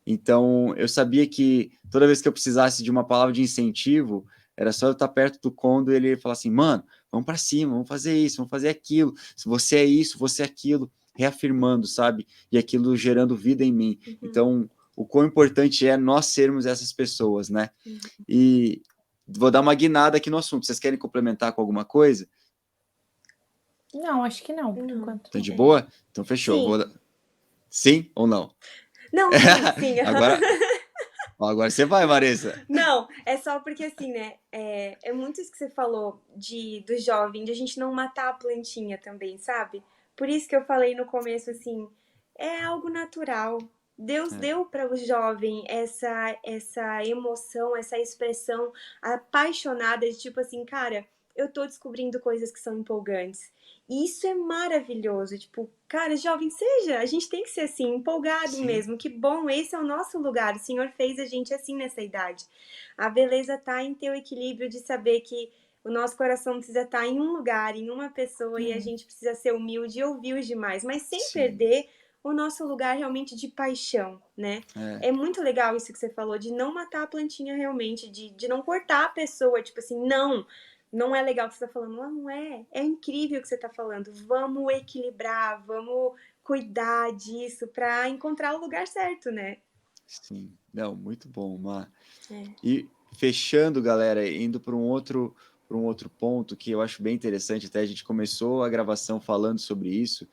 Então, eu sabia que toda vez que eu precisasse de uma palavra de incentivo, era só eu estar perto do Condo e ele falar assim, mano, vamos para cima, vamos fazer isso, vamos fazer aquilo, se você é isso, você é aquilo, reafirmando, sabe? E aquilo gerando vida em mim. Então, o quão importante é nós sermos essas pessoas, né? E vou dar uma guinada aqui no assunto. Vocês querem complementar com alguma coisa? Não, acho que não, por enquanto. Tá de boa? Então, fechou. Sim. Sim ou não? Não, sim. Agora você vai, Marissa. Não, é só porque assim, né? É muito isso que você falou do jovem, de a gente não matar a plantinha também, sabe? Por isso que eu falei no começo, assim, é algo natural. Deus deu para o jovem essa emoção, essa expressão apaixonada de tipo assim, cara, eu tô descobrindo coisas que são empolgantes. E isso é maravilhoso. Tipo, cara, jovem, a gente tem que ser assim, empolgado mesmo. Que bom, esse é o nosso lugar. O Senhor fez a gente assim nessa idade. A beleza tá em ter o equilíbrio de saber que o nosso coração precisa estar em um lugar, em uma pessoa, e a gente precisa ser humilde e ouvir os demais, mas sem perder o nosso lugar realmente de paixão, né? É muito legal isso que você falou, de não matar a plantinha realmente, de não cortar a pessoa, tipo assim, não é legal o que você tá falando. Não é. É incrível o que você tá falando. Vamos equilibrar, vamos cuidar disso para encontrar o lugar certo, né? Sim. Não, muito bom, Mar. E fechando, galera, indo para um outro ponto que eu acho bem interessante, até a gente começou a gravação falando sobre isso,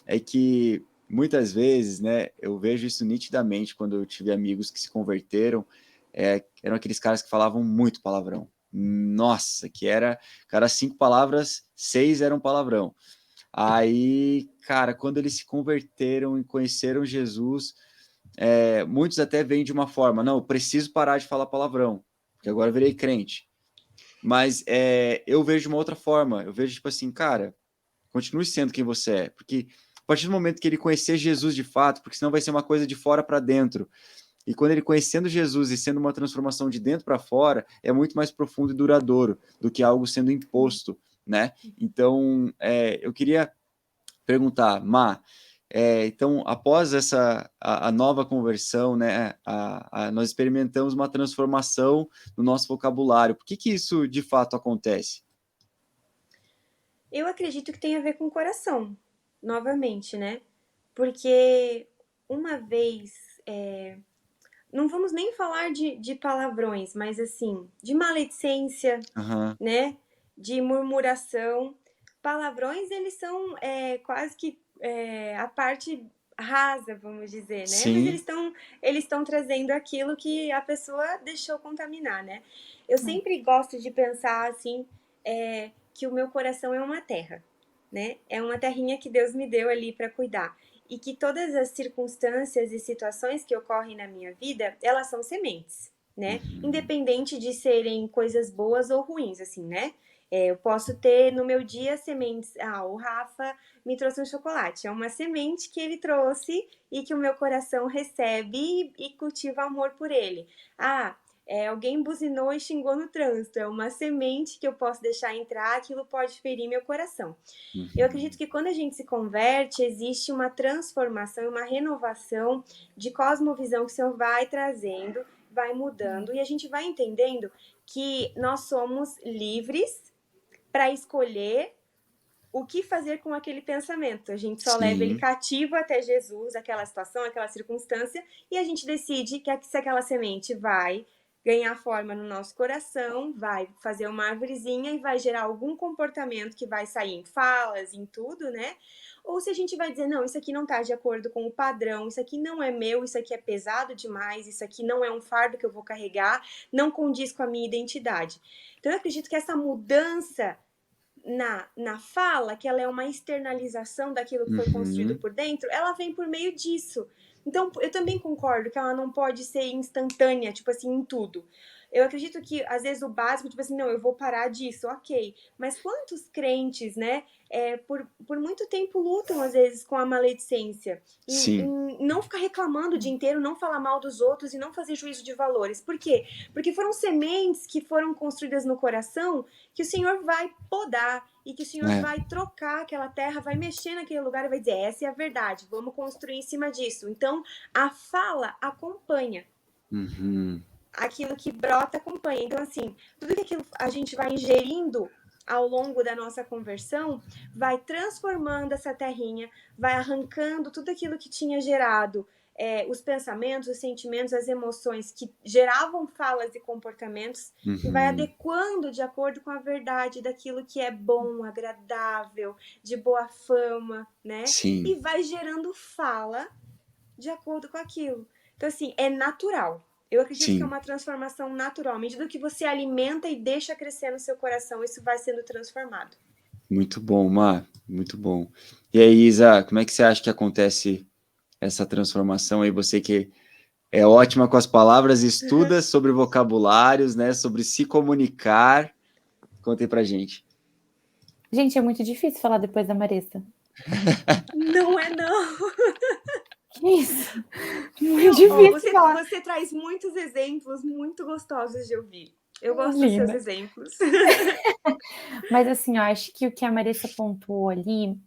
é que muitas vezes, né, eu vejo isso nitidamente quando eu tive amigos que se converteram, eram aqueles caras que falavam muito palavrão. Nossa, que era, cada 5 palavras, 6 eram palavrão. Aí, cara, quando eles se converteram e conheceram Jesus, muitos até vêm de uma forma, não, eu preciso parar de falar palavrão, porque agora eu virei crente. Mas eu vejo de uma outra forma, eu vejo tipo assim, cara, continue sendo quem você é, porque a partir do momento que ele conhecer Jesus de fato, porque senão vai ser uma coisa de fora para dentro, e quando ele conhecendo Jesus e sendo uma transformação de dentro para fora, é muito mais profundo e duradouro do que algo sendo imposto, né? Então, eu queria perguntar, Má, então, após a nova conversão, né, nós experimentamos uma transformação no nosso vocabulário. Por que isso de fato acontece? Eu acredito que tem a ver com o coração, novamente, né? Porque uma vez, não vamos nem falar de palavrões, mas assim, de maledicência, né? De murmuração. Palavrões, eles são quase que a parte rasa, vamos dizer, né? Sim. Mas eles estão trazendo aquilo que a pessoa deixou contaminar, né? Eu sempre gosto de pensar assim, que o meu coração é uma terra, né? É uma terrinha que Deus me deu ali para cuidar. E que todas as circunstâncias e situações que ocorrem na minha vida, elas são sementes, né? Independente de serem coisas boas ou ruins, assim, né? Eu posso ter no meu dia sementes. O Rafa me trouxe um chocolate. É uma semente que ele trouxe e que o meu coração recebe e cultiva amor por ele. Alguém buzinou e xingou no trânsito. É uma semente que eu posso deixar entrar, aquilo pode ferir meu coração. Eu acredito que quando a gente se converte, existe uma transformação, uma renovação de cosmovisão que o Senhor vai trazendo, vai mudando, e a gente vai entendendo que nós somos livres para escolher o que fazer com aquele pensamento. A gente só leva ele cativo até Jesus, aquela situação, aquela circunstância, e a gente decide que se aquela semente vai ganhar forma no nosso coração, vai fazer uma árvorezinha e vai gerar algum comportamento que vai sair em falas, em tudo, né? Ou se a gente vai dizer, não, isso aqui não tá de acordo com o padrão, isso aqui não é meu, isso aqui é pesado demais, isso aqui não é um fardo que eu vou carregar, não condiz com a minha identidade. Então eu acredito que essa mudança na fala, que ela é uma externalização daquilo que foi construído por dentro, ela vem por meio disso. Então, eu também concordo que ela não pode ser instantânea, tipo assim, em tudo. Eu acredito que, às vezes, o básico, tipo assim, não, eu vou parar disso, ok. Mas quantos crentes, né, por muito tempo lutam, às vezes, com a maledicência. Em não ficar reclamando o dia inteiro, não falar mal dos outros e não fazer juízo de valores. Por quê? Porque foram sementes que foram construídas no coração que o Senhor vai podar e que o Senhor vai trocar aquela terra, vai mexer naquele lugar e vai dizer, essa é a verdade, vamos construir em cima disso. Então, a fala acompanha. Aquilo que brota acompanha. Então, assim, tudo que aquilo a gente vai ingerindo ao longo da nossa conversão vai transformando essa terrinha, vai arrancando tudo aquilo que tinha gerado os pensamentos, os sentimentos, as emoções que geravam falas e comportamentos e vai adequando de acordo com a verdade daquilo que é bom, agradável, de boa fama, né? Sim. E vai gerando fala de acordo com aquilo. Então, assim, é natural. Eu acredito que é uma transformação natural. À medida que você alimenta e deixa crescer no seu coração, isso vai sendo transformado. Muito bom, Mar. Muito bom. E aí, Isa, como é que você acha que acontece essa transformação aí? Você que é ótima com as palavras, estuda sobre vocabulários, né? Sobre se comunicar. Conta aí pra gente. Gente, é muito difícil falar depois da Marissa. Não é, não. Que isso? Muito difícil falar. Você traz muitos exemplos muito gostosos de ouvir. Eu gosto dos seus exemplos. Mas assim, eu acho que o que a Marissa pontuou ali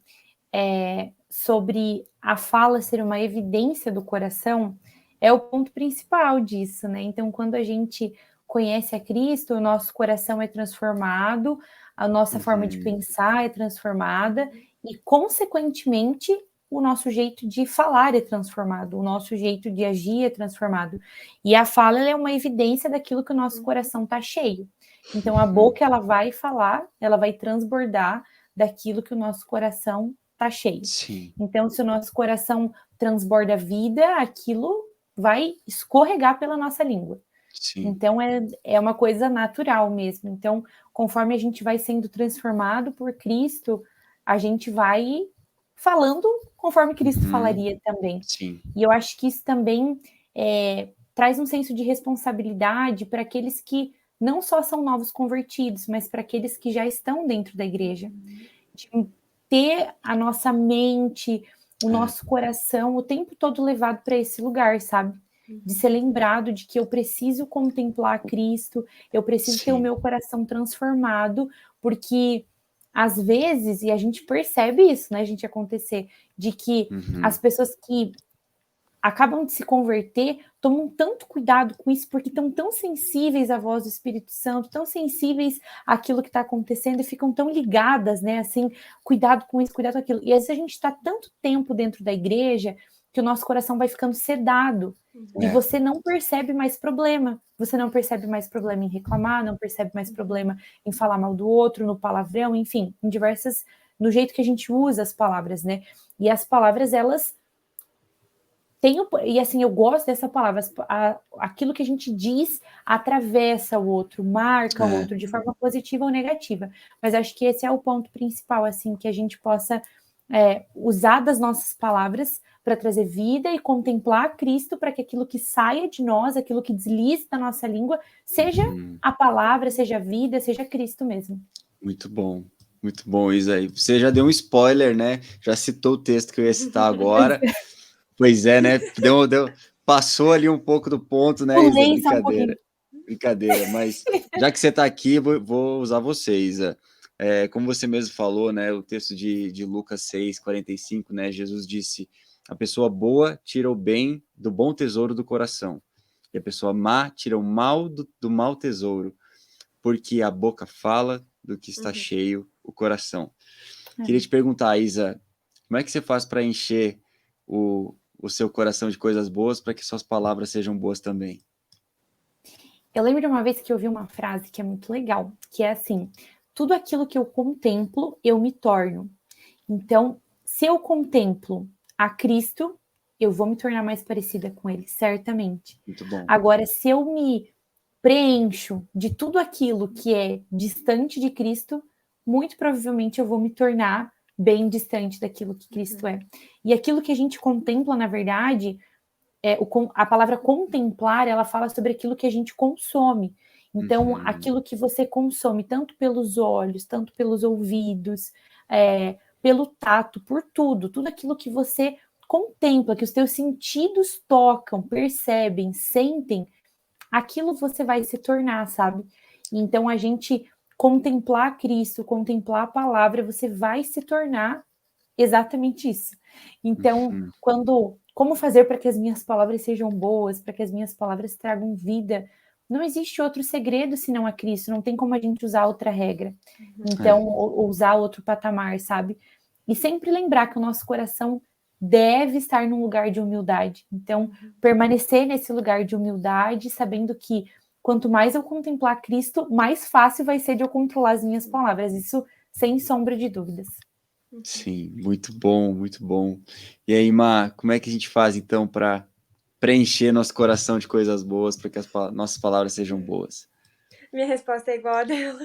sobre a fala ser uma evidência do coração é o ponto principal disso, né? Então, quando a gente conhece a Cristo, o nosso coração é transformado, a nossa forma de pensar é transformada e, consequentemente, o nosso jeito de falar é transformado, o nosso jeito de agir é transformado. E a fala ela é uma evidência daquilo que o nosso coração está cheio. Então, a boca ela vai falar, ela vai transbordar daquilo que o nosso coração está cheio. Sim. Então, se o nosso coração transborda vida, aquilo vai escorregar pela nossa língua. Sim. Então, é uma coisa natural mesmo. Então, conforme a gente vai sendo transformado por Cristo, a gente vai falando conforme Cristo falaria também. Sim. E eu acho que isso também traz um senso de responsabilidade para aqueles que não só são novos convertidos, mas para aqueles que já estão dentro da igreja. De ter a nossa mente, o nosso coração o tempo todo levado para esse lugar, sabe? De ser lembrado de que eu preciso contemplar Cristo, eu preciso ter o meu coração transformado, porque às vezes, e a gente percebe isso, né, a gente acontecer, de que as pessoas que acabam de se converter, tomam tanto cuidado com isso, porque estão tão sensíveis à voz do Espírito Santo, tão sensíveis àquilo que está acontecendo, e ficam tão ligadas, né, assim, cuidado com isso, cuidado com aquilo. E às vezes a gente está tanto tempo dentro da igreja, que o nosso coração vai ficando sedado, e você não percebe mais problema. Você não percebe mais problema em reclamar, não percebe mais problema em falar mal do outro, no palavrão, enfim, em diversas, no jeito que a gente usa as palavras, né? E as palavras, elas e assim, eu gosto dessa palavra, aquilo que a gente diz atravessa o outro, marca o outro de forma positiva ou negativa. Mas acho que esse é o ponto principal, assim, que a gente possa usar das nossas palavras para trazer vida e contemplar Cristo, para que aquilo que saia de nós, aquilo que deslize da nossa língua, seja a palavra, seja a vida, seja Cristo mesmo. Muito bom, Isa. Você já deu um spoiler, né? Já citou o texto que eu ia citar agora. Pois é, né? Passou ali um pouco do ponto, né, Isa? Brincadeira. Mas já que você está aqui, vou usar você, Isa. Como você mesmo falou, né? O texto de Lucas 6:45, né? Jesus disse: a pessoa boa tira o bem do bom tesouro do coração, e a pessoa má tira o mal do mau tesouro, porque a boca fala do que está cheio o coração. Queria te perguntar, Isa, como é que você faz para encher o seu coração de coisas boas para que suas palavras sejam boas também? Eu lembro de uma vez que eu ouvi uma frase que é muito legal, que é assim: tudo aquilo que eu contemplo, eu me torno. Então, se eu contemplo a Cristo, eu vou me tornar mais parecida com ele, certamente. Muito bom. Agora, se eu me preencho de tudo aquilo que é distante de Cristo, muito provavelmente eu vou me tornar bem distante daquilo que Cristo é. E aquilo que a gente contempla, na verdade, a palavra contemplar, ela fala sobre aquilo que a gente consome. Então, aquilo que você consome, tanto pelos olhos, tanto pelos ouvidos, pelo tato, por tudo aquilo que você contempla, que os teus sentidos tocam, percebem, sentem, aquilo você vai se tornar, sabe? Então, a gente contemplar Cristo, contemplar a palavra, você vai se tornar exatamente isso. Então, como fazer para que as minhas palavras sejam boas, para que as minhas palavras tragam vida? Não existe outro segredo senão a Cristo, não tem como a gente usar outra regra. Então, ou usar outro patamar, sabe? E sempre lembrar que o nosso coração deve estar num lugar de humildade. Então, permanecer nesse lugar de humildade, sabendo que quanto mais eu contemplar Cristo, mais fácil vai ser de eu controlar as minhas palavras. Isso sem sombra de dúvidas. Sim, muito bom, muito bom. E aí, Má, como é que a gente faz, então, para preencher nosso coração de coisas boas, para que as nossas palavras sejam boas? Minha resposta é igual a dela.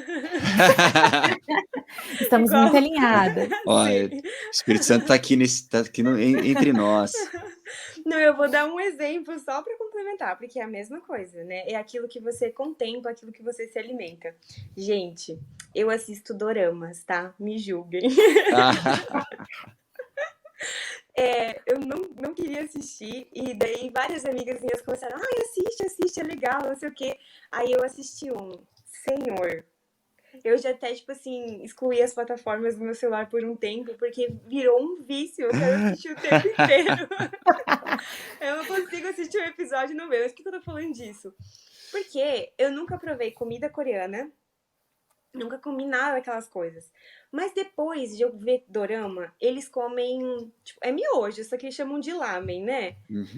Estamos Igual. muito alinhadas. Olha, o Espírito Santo está aqui, entre nós. Não, eu vou dar um exemplo só para complementar, porque é a mesma coisa, né? É aquilo que você contempla, aquilo que você se alimenta. Gente, eu assisto doramas, tá? Me julguem. Eu não queria assistir, e daí várias amigas minhas começaram, ai, assiste, é legal, não sei o quê. Aí eu assisti Senhor, eu já até, tipo assim, excluí as plataformas do meu celular por um tempo, porque virou um vício, eu quero assistir o tempo inteiro. Eu não consigo assistir um episódio no meu. Mas por que eu tô falando disso? Porque eu nunca provei comida coreana, nunca comi nada daquelas coisas. Mas depois de eu ver dorama, eles comem, tipo, é miojo, só que eles chamam de lamen, né?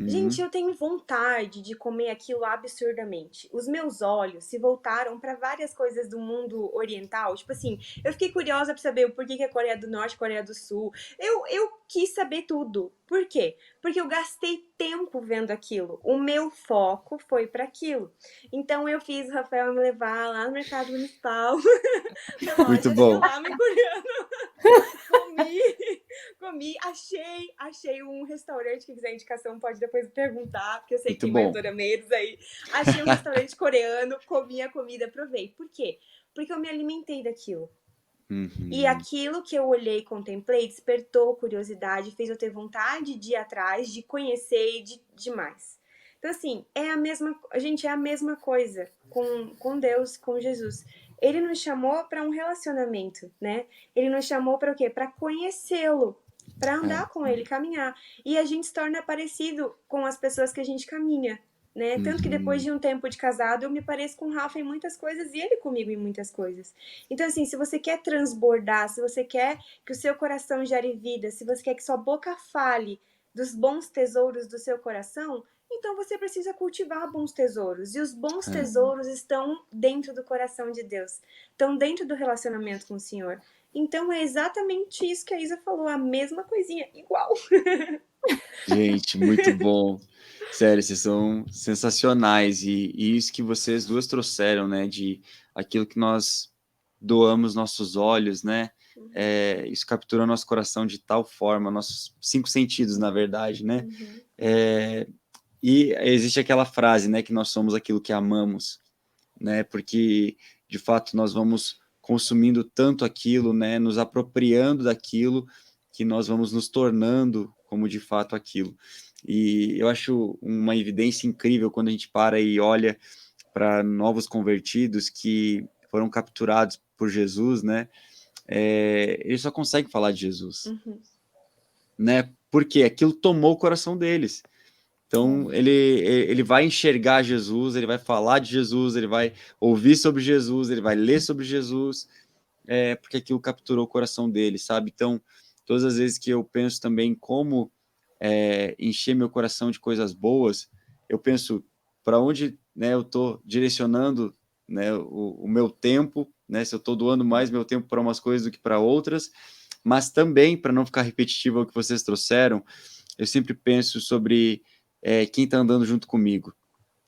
Gente, eu tenho vontade de comer aquilo absurdamente. Os meus olhos se voltaram para várias coisas do mundo oriental. Tipo assim, eu fiquei curiosa para saber o porquê que a Coreia do Norte, Coreia do Sul. Eu quis saber tudo. Por quê? Porque eu gastei tempo vendo aquilo. O meu foco foi para aquilo. Então eu fiz o Rafael me levar lá no mercado municipal. Muito Loja bom. de lamen coreano. Comi, achei um restaurante. Quem quiser indicação pode depois perguntar, porque eu sei que tem mais dorameiros aí. Achei um restaurante coreano, comi a comida, provei. Por quê? Porque eu me alimentei daquilo. E aquilo que eu olhei e contemplei despertou curiosidade, fez eu ter vontade de ir atrás, de conhecer e de mais. Então, assim, é a mesma coisa com Deus, com Jesus. Ele nos chamou para um relacionamento, né? Ele nos chamou para o quê? Para conhecê-lo, para andar com ele, caminhar. E a gente se torna parecido com as pessoas que a gente caminha, né? Tanto que depois de um tempo de casado, eu me pareço com o Rafa em muitas coisas e ele comigo em muitas coisas. Então, assim, se você quer transbordar, se você quer que o seu coração gere vida, se você quer que sua boca fale dos bons tesouros do seu coração, então você precisa cultivar bons tesouros. E os bons tesouros estão dentro do coração de Deus, estão dentro do relacionamento com o Senhor. Então é exatamente isso que a Isa falou, a mesma coisinha, igual. Gente, muito bom. Sério, vocês são sensacionais. E isso que vocês duas trouxeram, né? De aquilo que nós doamos nossos olhos, né? Isso captura nosso coração de tal forma, nossos 5 sentidos, na verdade, né? E existe aquela frase, né? Que nós somos aquilo que amamos, né? Porque, de fato, nós vamos consumindo tanto aquilo, né? Nos apropriando daquilo, que nós vamos nos tornando como de fato aquilo. E eu acho uma evidência incrível quando a gente para e olha para novos convertidos que foram capturados por Jesus, né? Eles só conseguem falar de Jesus, né? Porque aquilo tomou o coração deles. Então, ele vai enxergar Jesus, ele vai falar de Jesus, ele vai ouvir sobre Jesus, ele vai ler sobre Jesus, porque aquilo capturou o coração dele, sabe? Então, todas as vezes que eu penso também como encher meu coração de coisas boas, eu penso para onde, né, eu estou direcionando, né, o meu tempo, né, se eu estou doando mais meu tempo para umas coisas do que para outras, mas também, para não ficar repetitivo ao que vocês trouxeram, eu sempre penso sobre quem está andando junto comigo,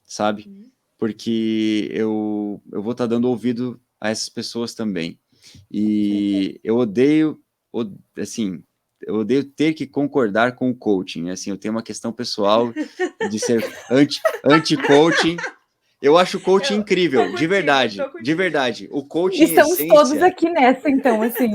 sabe? Porque eu vou estar dando ouvido a essas pessoas também. E eu odeio, assim, eu odeio ter que concordar com o coaching. Assim, eu tenho uma questão pessoal de ser anti-coaching. Eu acho o coaching incrível, de verdade, de verdade. O coaching em Estamos todos essência, aqui nessa, então, assim.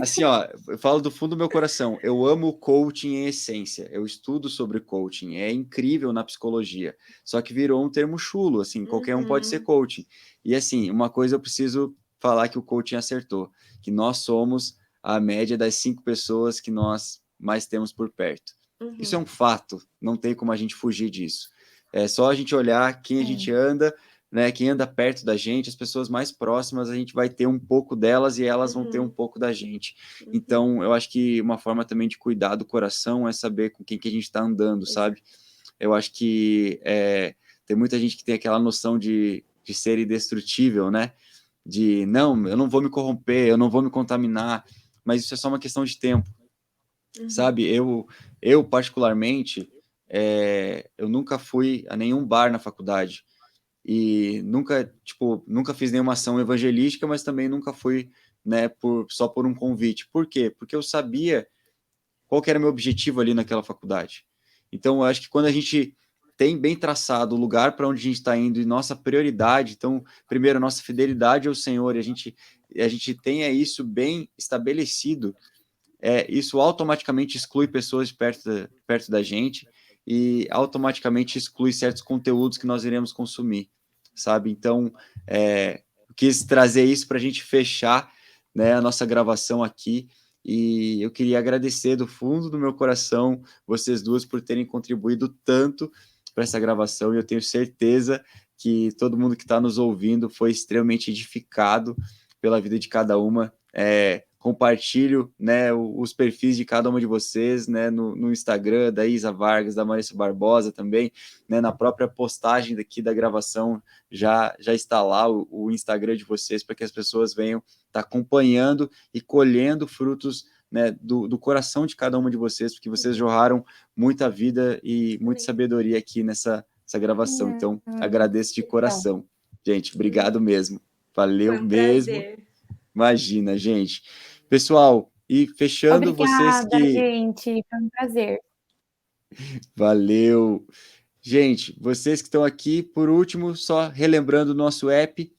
assim, ó, eu falo do fundo do meu coração. Eu amo o coaching em essência. Eu estudo sobre coaching. É incrível na psicologia. Só que virou um termo chulo, assim, qualquer um pode ser coaching. E assim, uma coisa eu preciso falar que o coaching acertou, que nós somos a média das 5 pessoas que nós mais temos por perto. Isso é um fato, não tem como a gente fugir disso. É só a gente olhar quem a gente anda, né? Quem anda perto da gente, as pessoas mais próximas, a gente vai ter um pouco delas e elas vão ter um pouco da gente. Então, eu acho que uma forma também de cuidar do coração é saber com quem que a gente está andando, sabe? Eu acho que tem muita gente que tem aquela noção de ser indestrutível, né? De, não, eu não vou me corromper, eu não vou me contaminar, mas isso é só uma questão de tempo, sabe? Eu particularmente, eu nunca fui a nenhum bar na faculdade e nunca fiz nenhuma ação evangelística, mas também nunca fui, né, só por um convite. Por quê? Porque eu sabia qual que era o meu objetivo ali naquela faculdade. Então, eu acho que quando a gente tem bem traçado o lugar para onde a gente está indo e nossa prioridade, então, primeiro, a nossa fidelidade ao Senhor, e a gente tenha isso bem estabelecido, isso automaticamente exclui pessoas perto da gente e automaticamente exclui certos conteúdos que nós iremos consumir, sabe? Então, eu quis trazer isso para a gente fechar, né, a nossa gravação aqui e eu queria agradecer do fundo do meu coração vocês duas por terem contribuído tanto para essa gravação e eu tenho certeza que todo mundo que está nos ouvindo foi extremamente edificado pela vida de cada uma. Compartilho, né, os perfis de cada uma de vocês, né, no Instagram da Isa Vargas, da Marissa Barbosa também, né, na própria postagem daqui da gravação já está lá o Instagram de vocês para que as pessoas venham estar acompanhando e colhendo frutos, né, do coração de cada uma de vocês, porque vocês jorraram muita vida e muita sabedoria aqui nessa gravação. Então, agradeço de coração. Gente, obrigado mesmo. Valeu mesmo. Prazer. Imagina, gente. Pessoal, e fechando, vocês Obrigada, que... gente. Foi um prazer. Valeu. Gente, vocês que estão aqui, por último, só relembrando o nosso app,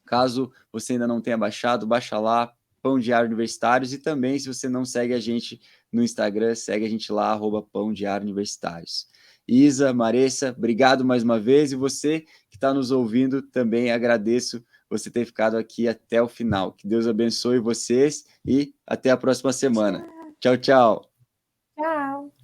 caso você ainda não tenha baixado, baixa lá, Pão Diário Universitários, e também, se você não segue a gente no Instagram, segue a gente lá, @Pão Diário Universitários. Isa, Maressa, obrigado mais uma vez, e você que está nos ouvindo, também agradeço você ter ficado aqui até o final. Que Deus abençoe vocês e até a próxima semana. Tchau, tchau. Tchau.